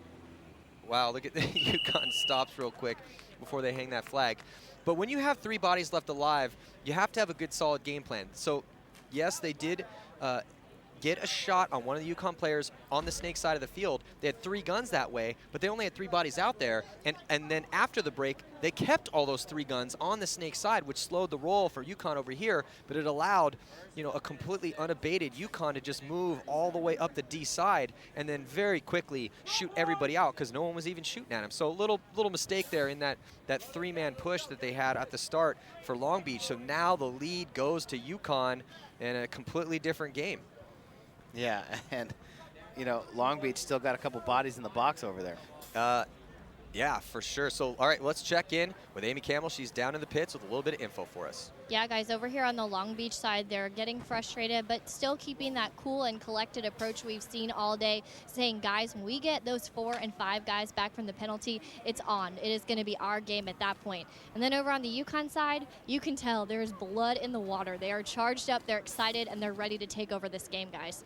Wow, look at Yukon stops real quick before they hang that flag. But when you have 3 bodies left alive, you have to have a good, solid game plan. So, yes, they did get a shot on one of the Yukon players on the Snake side of the field. They had 3 guns that way, but they only had 3 bodies out there. And then after the break, they kept all those 3 guns on the Snake side, which slowed the roll for Yukon over here, but it allowed, you know, a completely unabated Yukon to just move all the way up the D side and then very quickly shoot everybody out because no one was even shooting at him. So a little mistake there in that 3-man push that they had at the start for Long Beach. So now the lead goes to Yukon in a completely different game.
Yeah, and, you know, Long Beach still got a couple bodies in the box over there.
Yeah, for sure. So, all right, let's check in with Amy Campbell. She's down in the pits with a little bit of info for us.
Yeah, guys, over here on the Long Beach side, they're getting frustrated, but still keeping that cool and collected approach we've seen all day, saying, guys, when we get those 4 and 5 guys back from the penalty, it's on. It is going to be our game at that point. And then over on the Yukon side, you can tell there's blood in the water. They are charged up, they're excited, and they're ready to take over this game, guys.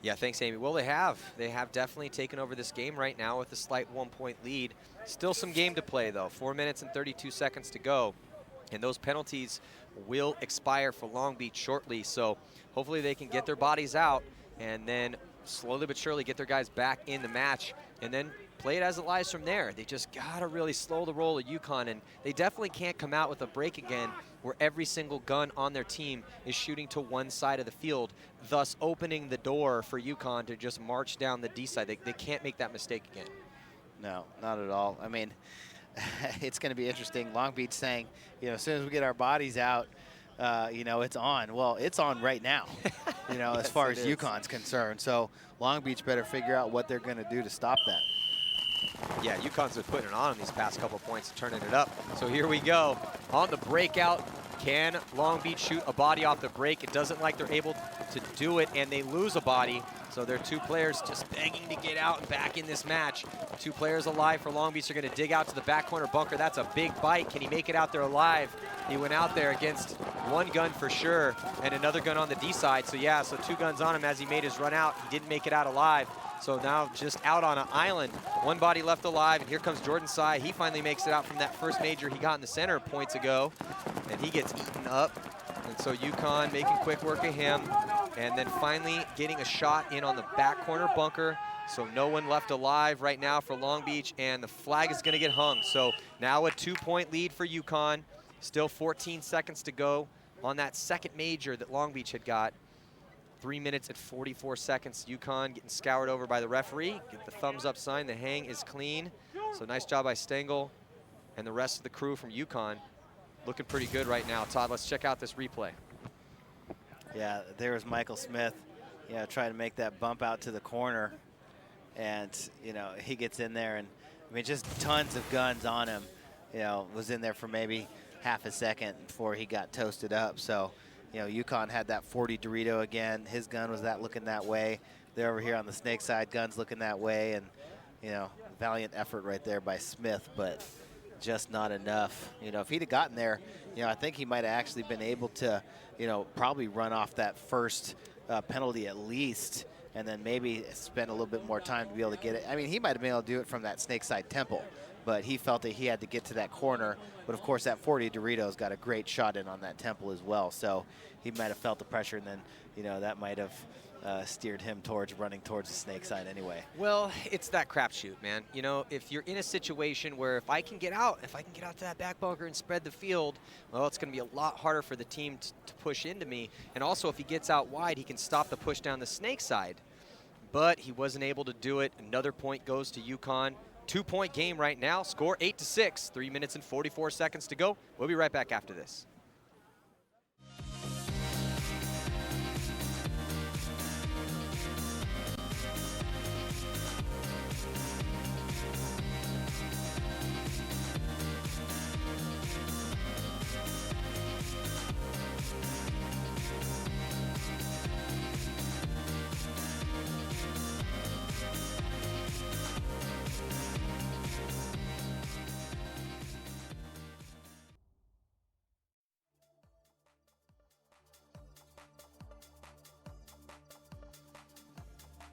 Yeah, thanks, Amy. Well, they have. They have definitely taken over this game right now with a slight 1-point lead. Still some game to play, though. 4 minutes and 32 seconds to go. And those penalties will expire for Long Beach shortly. So hopefully they can get their bodies out and then slowly but surely get their guys back in the match and then play it as it lies from there. They just got to really slow the roll of Yukon, and they definitely can't come out with a break again where every single gun on their team is shooting to one side of the field, thus opening the door for Yukon to just march down the D side. They can't make that mistake again.
No, not at all. I mean, it's going to be interesting. Long Beach saying, you know, as soon as we get our bodies out, you know, it's on. Well, it's on right now, you know,
Yes,
as far
it
as
is.
UConn's concerned. So Long Beach better figure out what they're going to do to stop that.
Yeah, UConn's been putting it on these past couple points, turning it up. So here we go. On the breakout, can Long Beach shoot a body off the break? It doesn't like they're able to do it, and they lose a body. So their 2 players just begging to get out and back in this match. 2 players alive for Long Beach. They're going to dig out to the back corner bunker. That's a big bite. Can he make it out there alive? He went out there against 1 gun for sure and another gun on the D side. So yeah, so 2 guns on him as he made his run out. He didn't make it out alive. So now just out on an island. 1 body left alive, and here comes Jordan Sy. He finally makes it out from that first major he got in the center points ago, and he gets eaten up. And so Yukon making quick work of him, and then finally getting a shot in on the back corner bunker. So no one left alive right now for Long Beach, and the flag is going to get hung. So now a 2-point lead for Yukon. Still 14 seconds to go on that second major that Long Beach had got. 3 minutes and 44 seconds. Yukon getting scoured over by the referee. Get the thumbs up sign. The hang is clean. So nice job by Stengel and the rest of the crew from Yukon. Looking pretty good right now. Todd, let's check out this replay.
Yeah, there was Michael Smith, trying to make that bump out to the corner. And, he gets in there and, just tons of guns on him. Was in there for maybe half a second before he got toasted up. So, Yukon had that 40 Dorito again. His gun was looking that way. They're over here on the snake side, guns looking that way. And, valiant effort right there by Smith, but just not enough. If he'd have gotten there, I think he might have actually been able to, probably run off that first penalty at least, and then maybe spend a little bit more time to be able to get it. I mean, he might have been able to do it from that snake side temple, but he felt that he had to get to that corner. But of course, that 40 Doritos got a great shot in on that temple as well. So he might have felt the pressure, and then, that might have steered him towards running towards the snake side anyway.
Well, it's that crapshoot, man. If you're in a situation where if I can get out to that back bunker and spread the field, well, it's going to be a lot harder for the team to push into me. And also, if he gets out wide, he can stop the push down the snake side. But he wasn't able to do it. Another point goes to Yukon. 2-point game right now. Score 8-6. 3 minutes and 44 seconds to go. We'll be right back after this.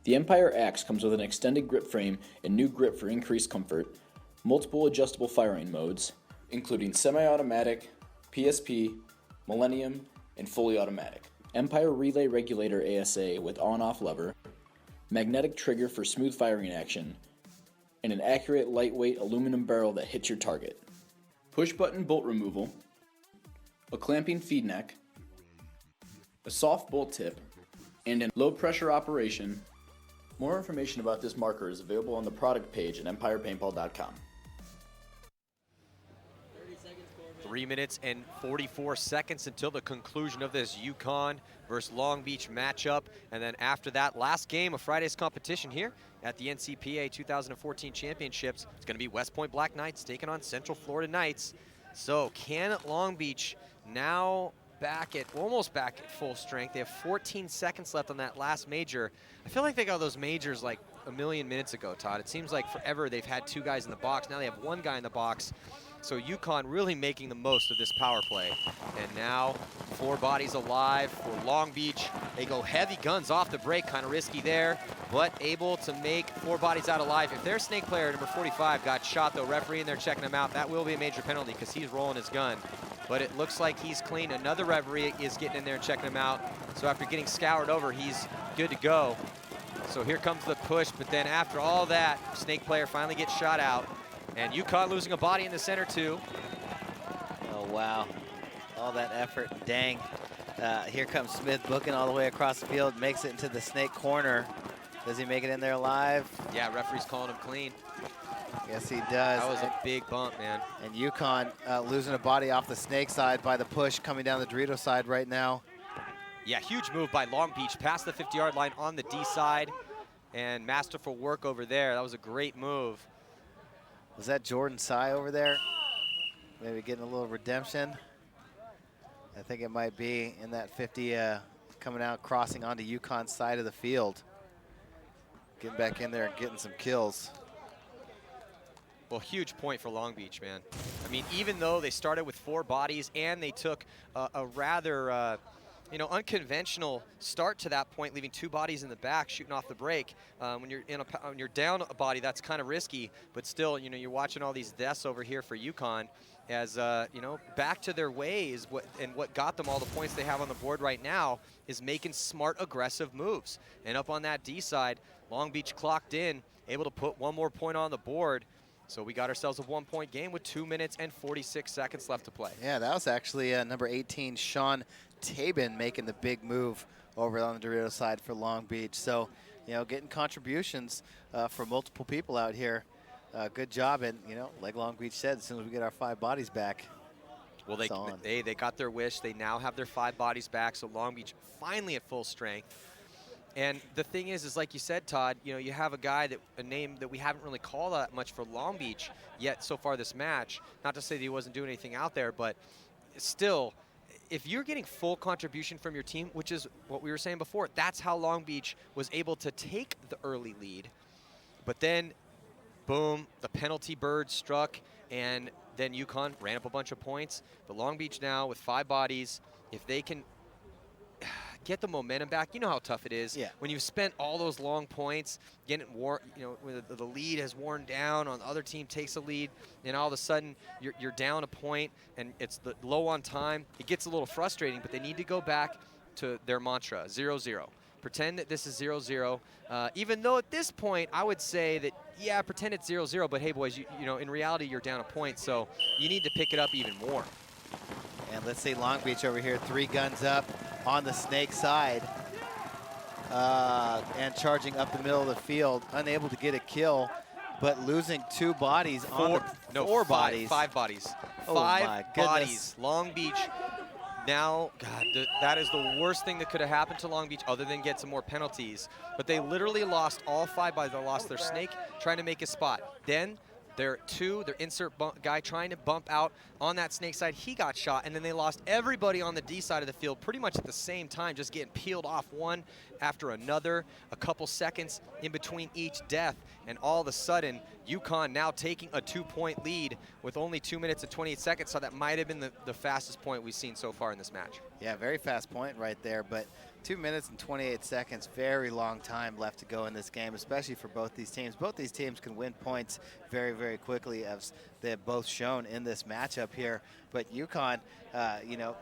The Empire Axe comes with an extended grip frame and new grip for increased comfort, multiple adjustable firing modes, including semi-automatic, PSP, Millennium, and fully automatic. Empire Relay Regulator ASA with on-off lever, magnetic trigger for smooth firing action, and an accurate lightweight aluminum barrel that hits your target. Push-button bolt removal, a clamping feed neck, a soft bolt tip, and a low-pressure operation. More information about this marker is available on the product page at empirepaintball.com.
3 minutes and 44 seconds until the conclusion of this Yukon versus Long Beach matchup. And then after that, last game of Friday's competition here at the NCPA 2014 Championships. It's going to be West Point Black Knights taking on Central Florida Knights. So can Long Beach now almost back at full strength? They have 14 seconds left on that last major. I feel like they got those majors like a million minutes ago, Todd. It seems like forever they've had two guys in the box. Now they have one guy in the box. So Yukon really making the most of this power play. And now 4 bodies alive for Long Beach. They go heavy guns off the break, kind of risky there, but able to make 4 bodies out alive. If their snake player, number 45, got shot, though, referee in there checking him out, that will be a major penalty because he's rolling his gun. But it looks like he's clean. Another referee is getting in there and checking him out. So after getting scoured over, he's good to go. So here comes the push, but then after all that, snake player finally gets shot out. And Yukon losing a body in the center too.
Oh, wow. All that effort, dang. Here comes Smith booking all the way across the field, makes it into the snake corner. Does he make it in there alive?
Yeah, referee's calling him clean.
Yes, he does.
That was a big bump, man.
And Yukon losing a body off the snake side by the push, coming down the Dorito side right now.
Yeah, huge move by Long Beach, past the 50-yard line on the D side, and masterful work over there. That was a great move.
Was that Jordan Sy over there? Maybe getting a little redemption. I think it might be in that 50, coming out, crossing onto Yukon's side of the field. Getting back in there and getting some kills.
Well, huge point for Long Beach, man. I mean, even though they started with 4 bodies and they took a rather, unconventional start to that point, leaving 2 bodies in the back, shooting off the break. When you're down a body, that's kind of risky. But still, you're watching all these deaths over here for Yukon as back to their ways. What got them all the points they have on the board right now is making smart, aggressive moves. And up on that D side, Long Beach clocked in, able to put 1 more point on the board. So we got ourselves a 1-point game with 2 minutes and 46 seconds left to play.
Yeah, that was actually number 18, Sean Tabin, making the big move over on the Dorito side for Long Beach. So, you know, getting contributions from multiple people out here. Good job, and, you know, like Long Beach said, as soon as we get our 5 bodies back,
well, they got their wish. They now have their 5 bodies back, so Long Beach finally at full strength. And the thing is like you said, Todd, you know, you have a name that we haven't really called that much for Long Beach yet so far this match. Not to say that he wasn't doing anything out there, but still, if you're getting full contribution from your team, which is what we were saying before, that's how Long Beach was able to take the early lead. But then, boom, the penalty bird struck, and then Yukon ran up a bunch of points. But Long Beach now with 5 bodies, if they can get the momentum back. You know how tough it is.
Yeah.
When you've spent all those long points, getting when the lead has worn down, on the other team takes a lead, and all of a sudden you're down a point, and it's low on time. It gets a little frustrating, but they need to go back to their mantra, 0-0. Pretend that this is 0-0. Even though at this point, I would say that, yeah, pretend it's 0-0, but hey, boys, you know, in reality, you're down a point, so you need to pick it up even more.
And let's say Long Beach over here, 3 guns up on the snake side, and charging up the middle of the field, unable to get a kill, but losing 2 bodies on the 4 bodies.
5 bodies.
Oh
5
my
bodies. Long Beach now, God, that is the worst thing that could have happened to Long Beach other than get some more penalties. But they literally lost all 5 bodies. They lost their snake trying to make a spot. Then their insert guy trying to bump out on that snake side, he got shot, and then they lost everybody on the D side of the field pretty much at the same time, just getting peeled off one after another, a couple seconds in between each death, and all of a sudden, Yukon now taking a 2-point lead with only 2 minutes and 28 seconds, so that might have been the fastest point we've seen so far in this match.
Yeah, very fast point right there, but 2 minutes and 28 seconds, very long time left to go in this game, especially for both these teams. Both these teams can win points very, very quickly, as they have both shown in this matchup here. But Yukon, you know,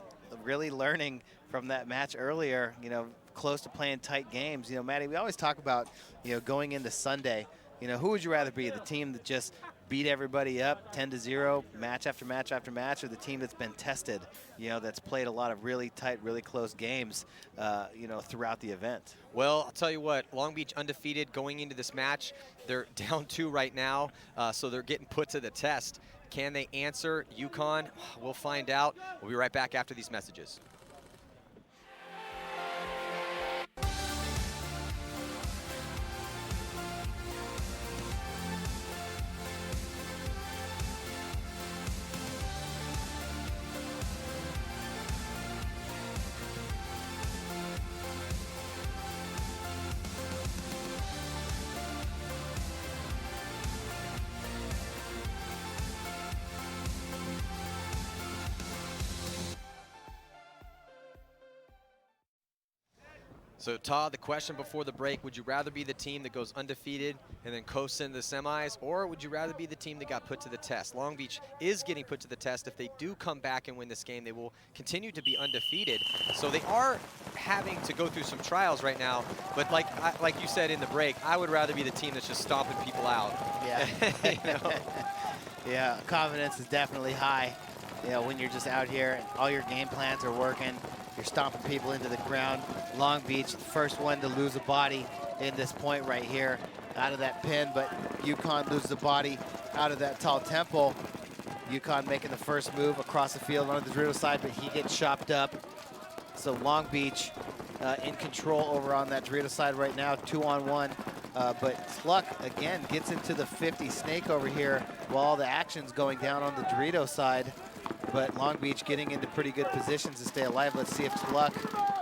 really learning from that match earlier, you know, close to playing tight games. You know, Maddie, we always talk about, you know, going into Sunday, you know, who would you rather be, the team that just beat everybody up 10-0 match after match after match, or the team that's been tested, you know, that's played a lot of really tight, really close games, you know, throughout the event?
Well, I'll tell you what, Long Beach undefeated going into this match. They're down 2 right now, so they're getting put to the test. Can they answer Yukon? We'll find out. We'll be right back after these messages. So, Todd, the question before the break, would you rather be the team that goes undefeated and then coasts into the semis, or would you rather be the team that got put to the test? Long Beach is getting put to the test. If they do come back and win this game, they will continue to be undefeated. So they are having to go through some trials right now, but like you said in the break, I would rather be the team that's just stomping people out.
Yeah.
You know?
Yeah, confidence is definitely high. You know, when you're just out here and all your game plans are working, you're stomping people into the ground. Long Beach, the first one to lose a body in this point right here, out of that pin, but Yukon loses a body out of that tall temple. Yukon making the first move across the field on the Dorito side, but he gets chopped up. So Long Beach in control over on that Dorito side right now, 2-on-1. But Cluck, again, gets into the 50 snake over here while all the action's going down on the Dorito side. But Long Beach getting into pretty good positions to stay alive. Let's see if Cluck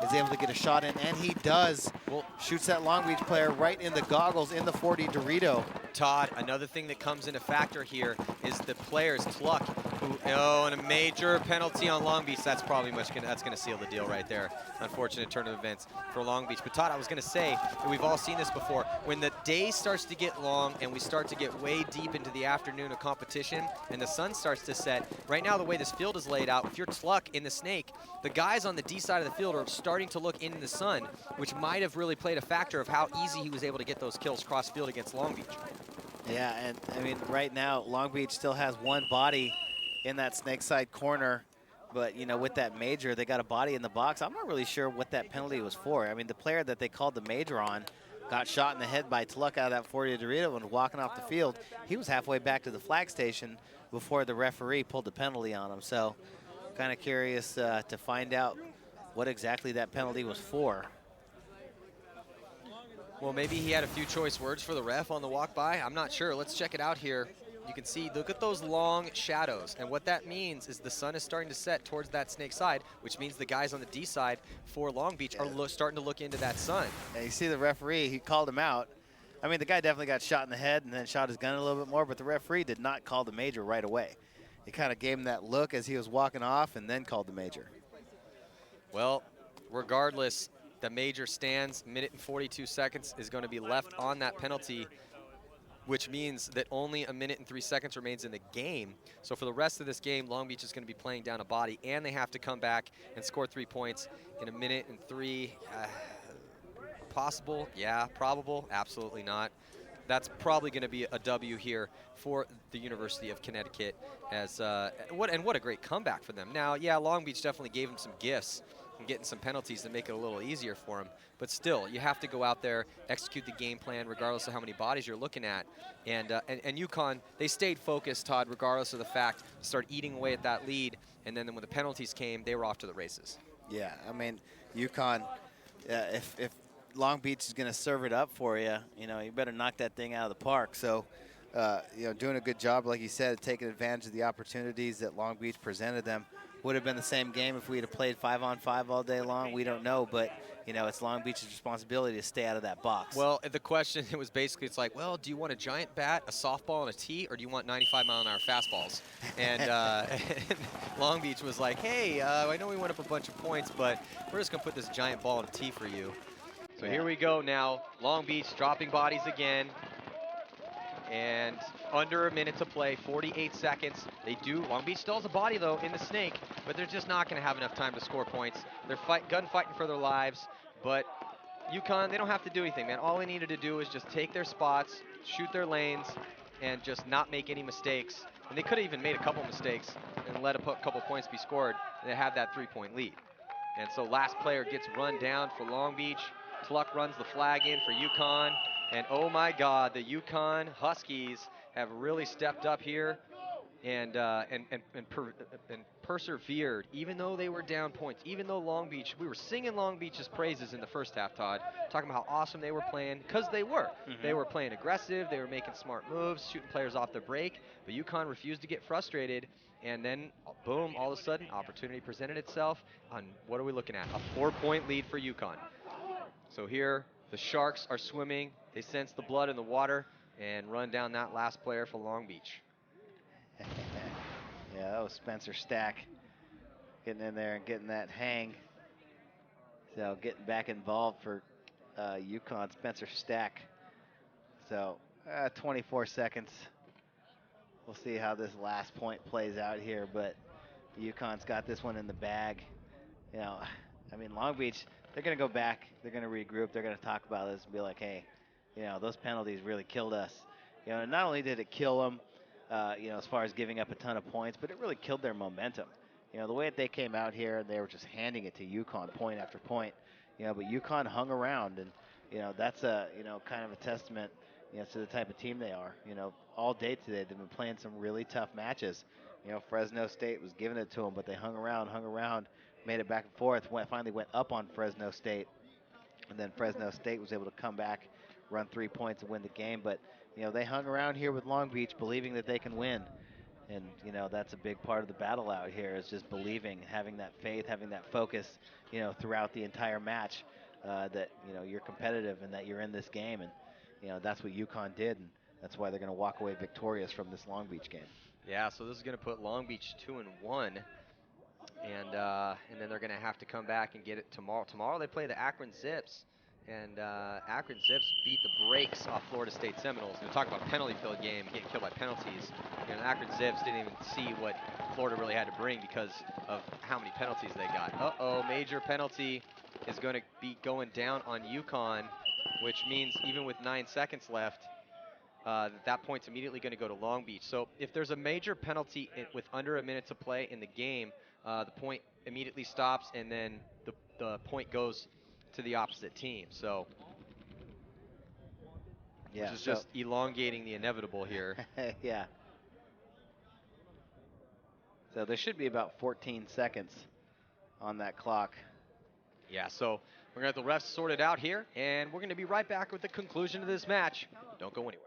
is able to get a shot in, and he does. Well, shoots that Long Beach player right in the goggles in the 40 Dorito.
Todd, another thing that comes into factor here is the players, Cluck, who, and a major penalty on Long Beach. That's probably that's going to seal the deal right there. Unfortunate turn of events for Long Beach. But Todd, I was going to say, and we've all seen this before, when the day starts to get long and we start to get way deep into the afternoon of competition and the sun starts to set, right now the way this field is laid out, if you're Cluck in the snake, the guys on the D side of the field are starting to look in the sun, which might have really played a factor of how easy he was able to get those kills cross field against Long Beach.
Yeah, and I mean, right now, Long Beach still has one body in that snake side corner. But, you know, with that major, they got a body in the box. I'm not really sure what that penalty was for. I mean, the player that they called the major on got shot in the head by Tluck out of that 40 Dorito and walking off the field. He was halfway back to the flag station before the referee pulled the penalty on him. So kind of curious to find out what exactly that penalty was for.
Well, maybe he had a few choice words for the ref on the walk by. I'm not sure. Let's check it out here. You can see, look at those long shadows. And what that means is the sun is starting to set towards that snake side, which means the guys on the D side for Long Beach are starting to look into that sun.
And you see the referee, he called him out. I mean, the guy definitely got shot in the head and then shot his gun a little bit more, but the referee did not call the major right away. He kind of gave him that look as he was walking off and then called the major.
Well, regardless, the major stands. Minute and 42 seconds is going to be left on that penalty, which means that only a minute and 3 seconds remains in the game. So for the rest of this game, Long Beach is going to be playing down a body, and they have to come back and score 3 points in a minute and 3. Possible? Yeah. Probable? Absolutely not. That's probably going to be a W here for the University of Connecticut. As what a great comeback for them. Now, yeah, Long Beach definitely gave them some gifts and getting some penalties to make it a little easier for them. But still, you have to go out there, execute the game plan, regardless of how many bodies you're looking at. And Yukon, they stayed focused, Todd, regardless of the fact, start eating away at that lead. And then when the penalties came, they were off to the races.
Yeah, I mean, Yukon, if Long Beach is going to serve it up for you, you know, you better knock that thing out of the park. So, you know, doing a good job, like you said, taking advantage of the opportunities that Long Beach presented them. Would have been the same game if we'd have played 5-on-5 all day long. We don't know, but, you know, it's Long Beach's responsibility to stay out of that box.
Well, the question, it was basically, it's like, well, do you want a giant bat, a softball, and a tee, or do you want 95-mile-an-hour fastballs? And Long Beach was like, hey, I know we went up a bunch of points, but we're just going to put this giant ball in a tee for you. So here we go now. Long Beach dropping bodies again. And under a minute to play, 48 seconds. Long Beach still has a body, though, in the snake, but they're just not going to have enough time to score points. They're gunfighting for their lives, but Yukon, they don't have to do anything, man. All they needed to do is just take their spots, shoot their lanes, and just not make any mistakes. And they could have even made a couple mistakes and let a couple points be scored, and they have that 3-point lead. And so last player gets run down for Long Beach. Tluck runs the flag in for Yukon. And oh my God, the Yukon Huskies have really stepped up here and persevered, even though they were down points, even though Long Beach, we were singing Long Beach's praises in the first half, Todd, talking about how awesome they were playing, because they were. Mm-hmm. They were playing aggressive, they were making smart moves, shooting players off the break, but Yukon refused to get frustrated, and then, boom, all of a sudden, opportunity presented itself on, what are we looking at? A 4-point lead for Yukon. So here, the Sharks are swimming. They sense the blood in the water and run down that last player for Long Beach.
Yeah, that was Spencer Stack getting in there and getting that hang. So getting back involved for Yukon, Spencer Stack. So 24 seconds. We'll see how this last point plays out here, but Yukon's got this one in the bag. You know, I mean, Long Beach, they're going to go back, they're going to regroup, they're going to talk about this and be like, hey, you know, those penalties really killed us. You know, and not only did it kill them, you know, as far as giving up a ton of points, but it really killed their momentum. You know, the way that they came out here, they were just handing it to Yukon point after point. You know, but Yukon hung around, and, you know, that's a, you know, kind of a testament, you know, to the type of team they are. You know, all day today, they've been playing some really tough matches. You know, Fresno State was giving it to them, but they hung around, made it back and forth, finally went up on Fresno State, and then Fresno State was able to come back, run 3 points and win the game. But, you know, they hung around here with Long Beach, believing that they can win. And, you know, that's a big part of the battle out here, is just believing, having that faith, having that focus, you know, throughout the entire match, that, you know, you're competitive and that you're in this game. And, you know, that's what Yukon did, and that's why they're going to walk away victorious from this Long Beach game.
Yeah, so this is going to put Long Beach 2-1. And then they're going to have to come back and get it tomorrow. Tomorrow they play the Akron Zips. And Akron Zips beat the brakes off Florida State Seminoles. We're talking about a penalty-filled game, getting killed by penalties. You know, Akron Zips didn't even see what Florida really had to bring because of how many penalties they got. Uh-oh, major penalty is going to be going down on Yukon, which means even with 9 seconds left, that point's immediately going to go to Long Beach. So if there's a major penalty with under a minute to play in the game, the point immediately stops, and then the point goes to the opposite team. So,
Yeah,
which is just elongating the inevitable here.
yeah. So there should be about 14 seconds on that clock.
Yeah, so we're going to have the refs sort it out here, and we're going to be right back with the conclusion of this match. Don't go anywhere.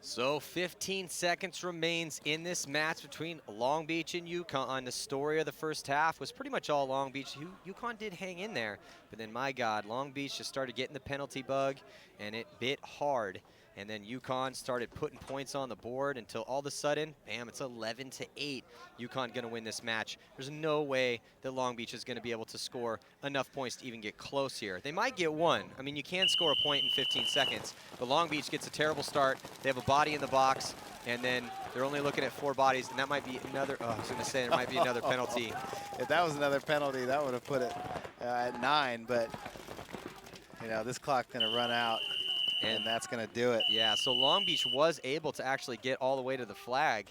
So 15 seconds remains in this match between Long Beach and Yukon. The story of the first half was pretty much all Long Beach. Yukon did hang in there, but then my God, Long Beach just started getting the penalty bug, and it bit hard. And then Yukon started putting points on the board until all of a sudden, bam, it's 11-8. Yukon gonna win this match. There's no way that Long Beach is gonna be able to score enough points to even get close here. They might get one. I mean, you can score a point in 15 seconds, but Long Beach gets a terrible start. They have a body in the box, and then they're only looking at 4 bodies, and that might be another, I was gonna say, there might be another penalty.
If that was another penalty, that would have put it at 9, but you know, this clock's gonna run out. And that's going to do it.
Yeah, so Long Beach was able to actually get all the way to the flag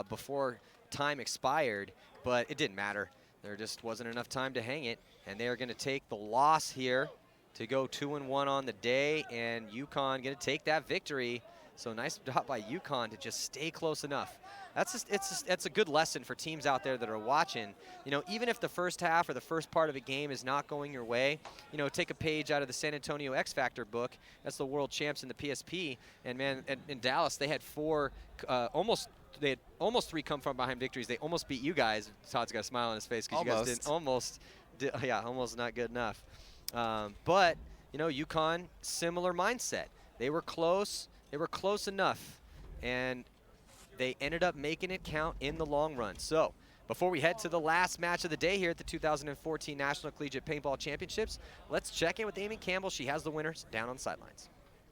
before time expired, but it didn't matter. There just wasn't enough time to hang it, and they are going to take the loss here to go 2-1 on the day, and Yukon going to take that victory. So nice job by Yukon to just stay close enough. That's a good lesson for teams out there that are watching. You know, even if the first half or the first part of a game is not going your way, you know, take a page out of the San Antonio X Factor book. That's the world champs in the PSP. And man, in Dallas, they had almost 3 come from behind victories. They almost beat you guys. Todd's got a smile on his face because you guys didn't almost not good enough. But you know, Yukon, similar mindset. They were close. They were close enough, and they ended up making it count in the long run. So before we head to the last match of the day here at the 2014 National Collegiate Paintball Championships, let's check in with Amy Campbell. She has the winners down on the sidelines.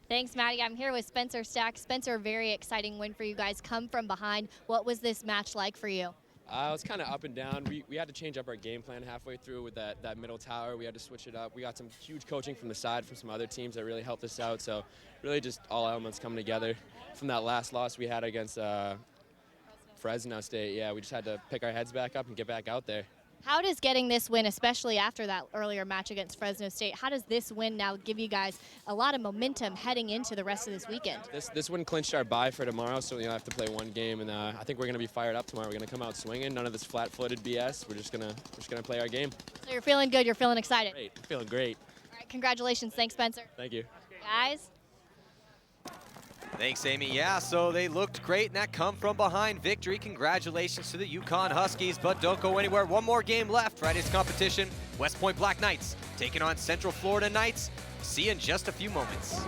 Thanks, Maddie. I'm here with Spencer Stack. Spencer, very exciting win for you guys. Come from behind. What was this match like for you?
It was kind of up and down. We had to change up our game plan halfway through with that middle tower. We had to switch it up. We got some huge coaching from the side from some other teams that really helped us out. So really just all elements coming together. From that last loss we had against Fresno State, yeah, we just had to pick our heads back up and get back out there.
How does getting this win, especially after that earlier match against Fresno State, how does this win now give you guys a lot of momentum heading into the rest of this weekend?
This win clinched our bye for tomorrow, so we only have to play one game, and I think we're going to be fired up tomorrow. We're going to come out swinging. None of this flat-footed BS. We're just gonna play our game.
So you're feeling good. You're feeling excited.
Great. I'm feeling great.
All right, congratulations. Thanks, Spencer.
Thank you.
Guys.
Thanks, Amy. Yeah, so they looked great in that come-from-behind victory. Congratulations to the Yukon Huskies, but don't go anywhere. One more game left. Friday's competition, West Point Black Knights taking on Central Florida Knights. See you in just a few moments.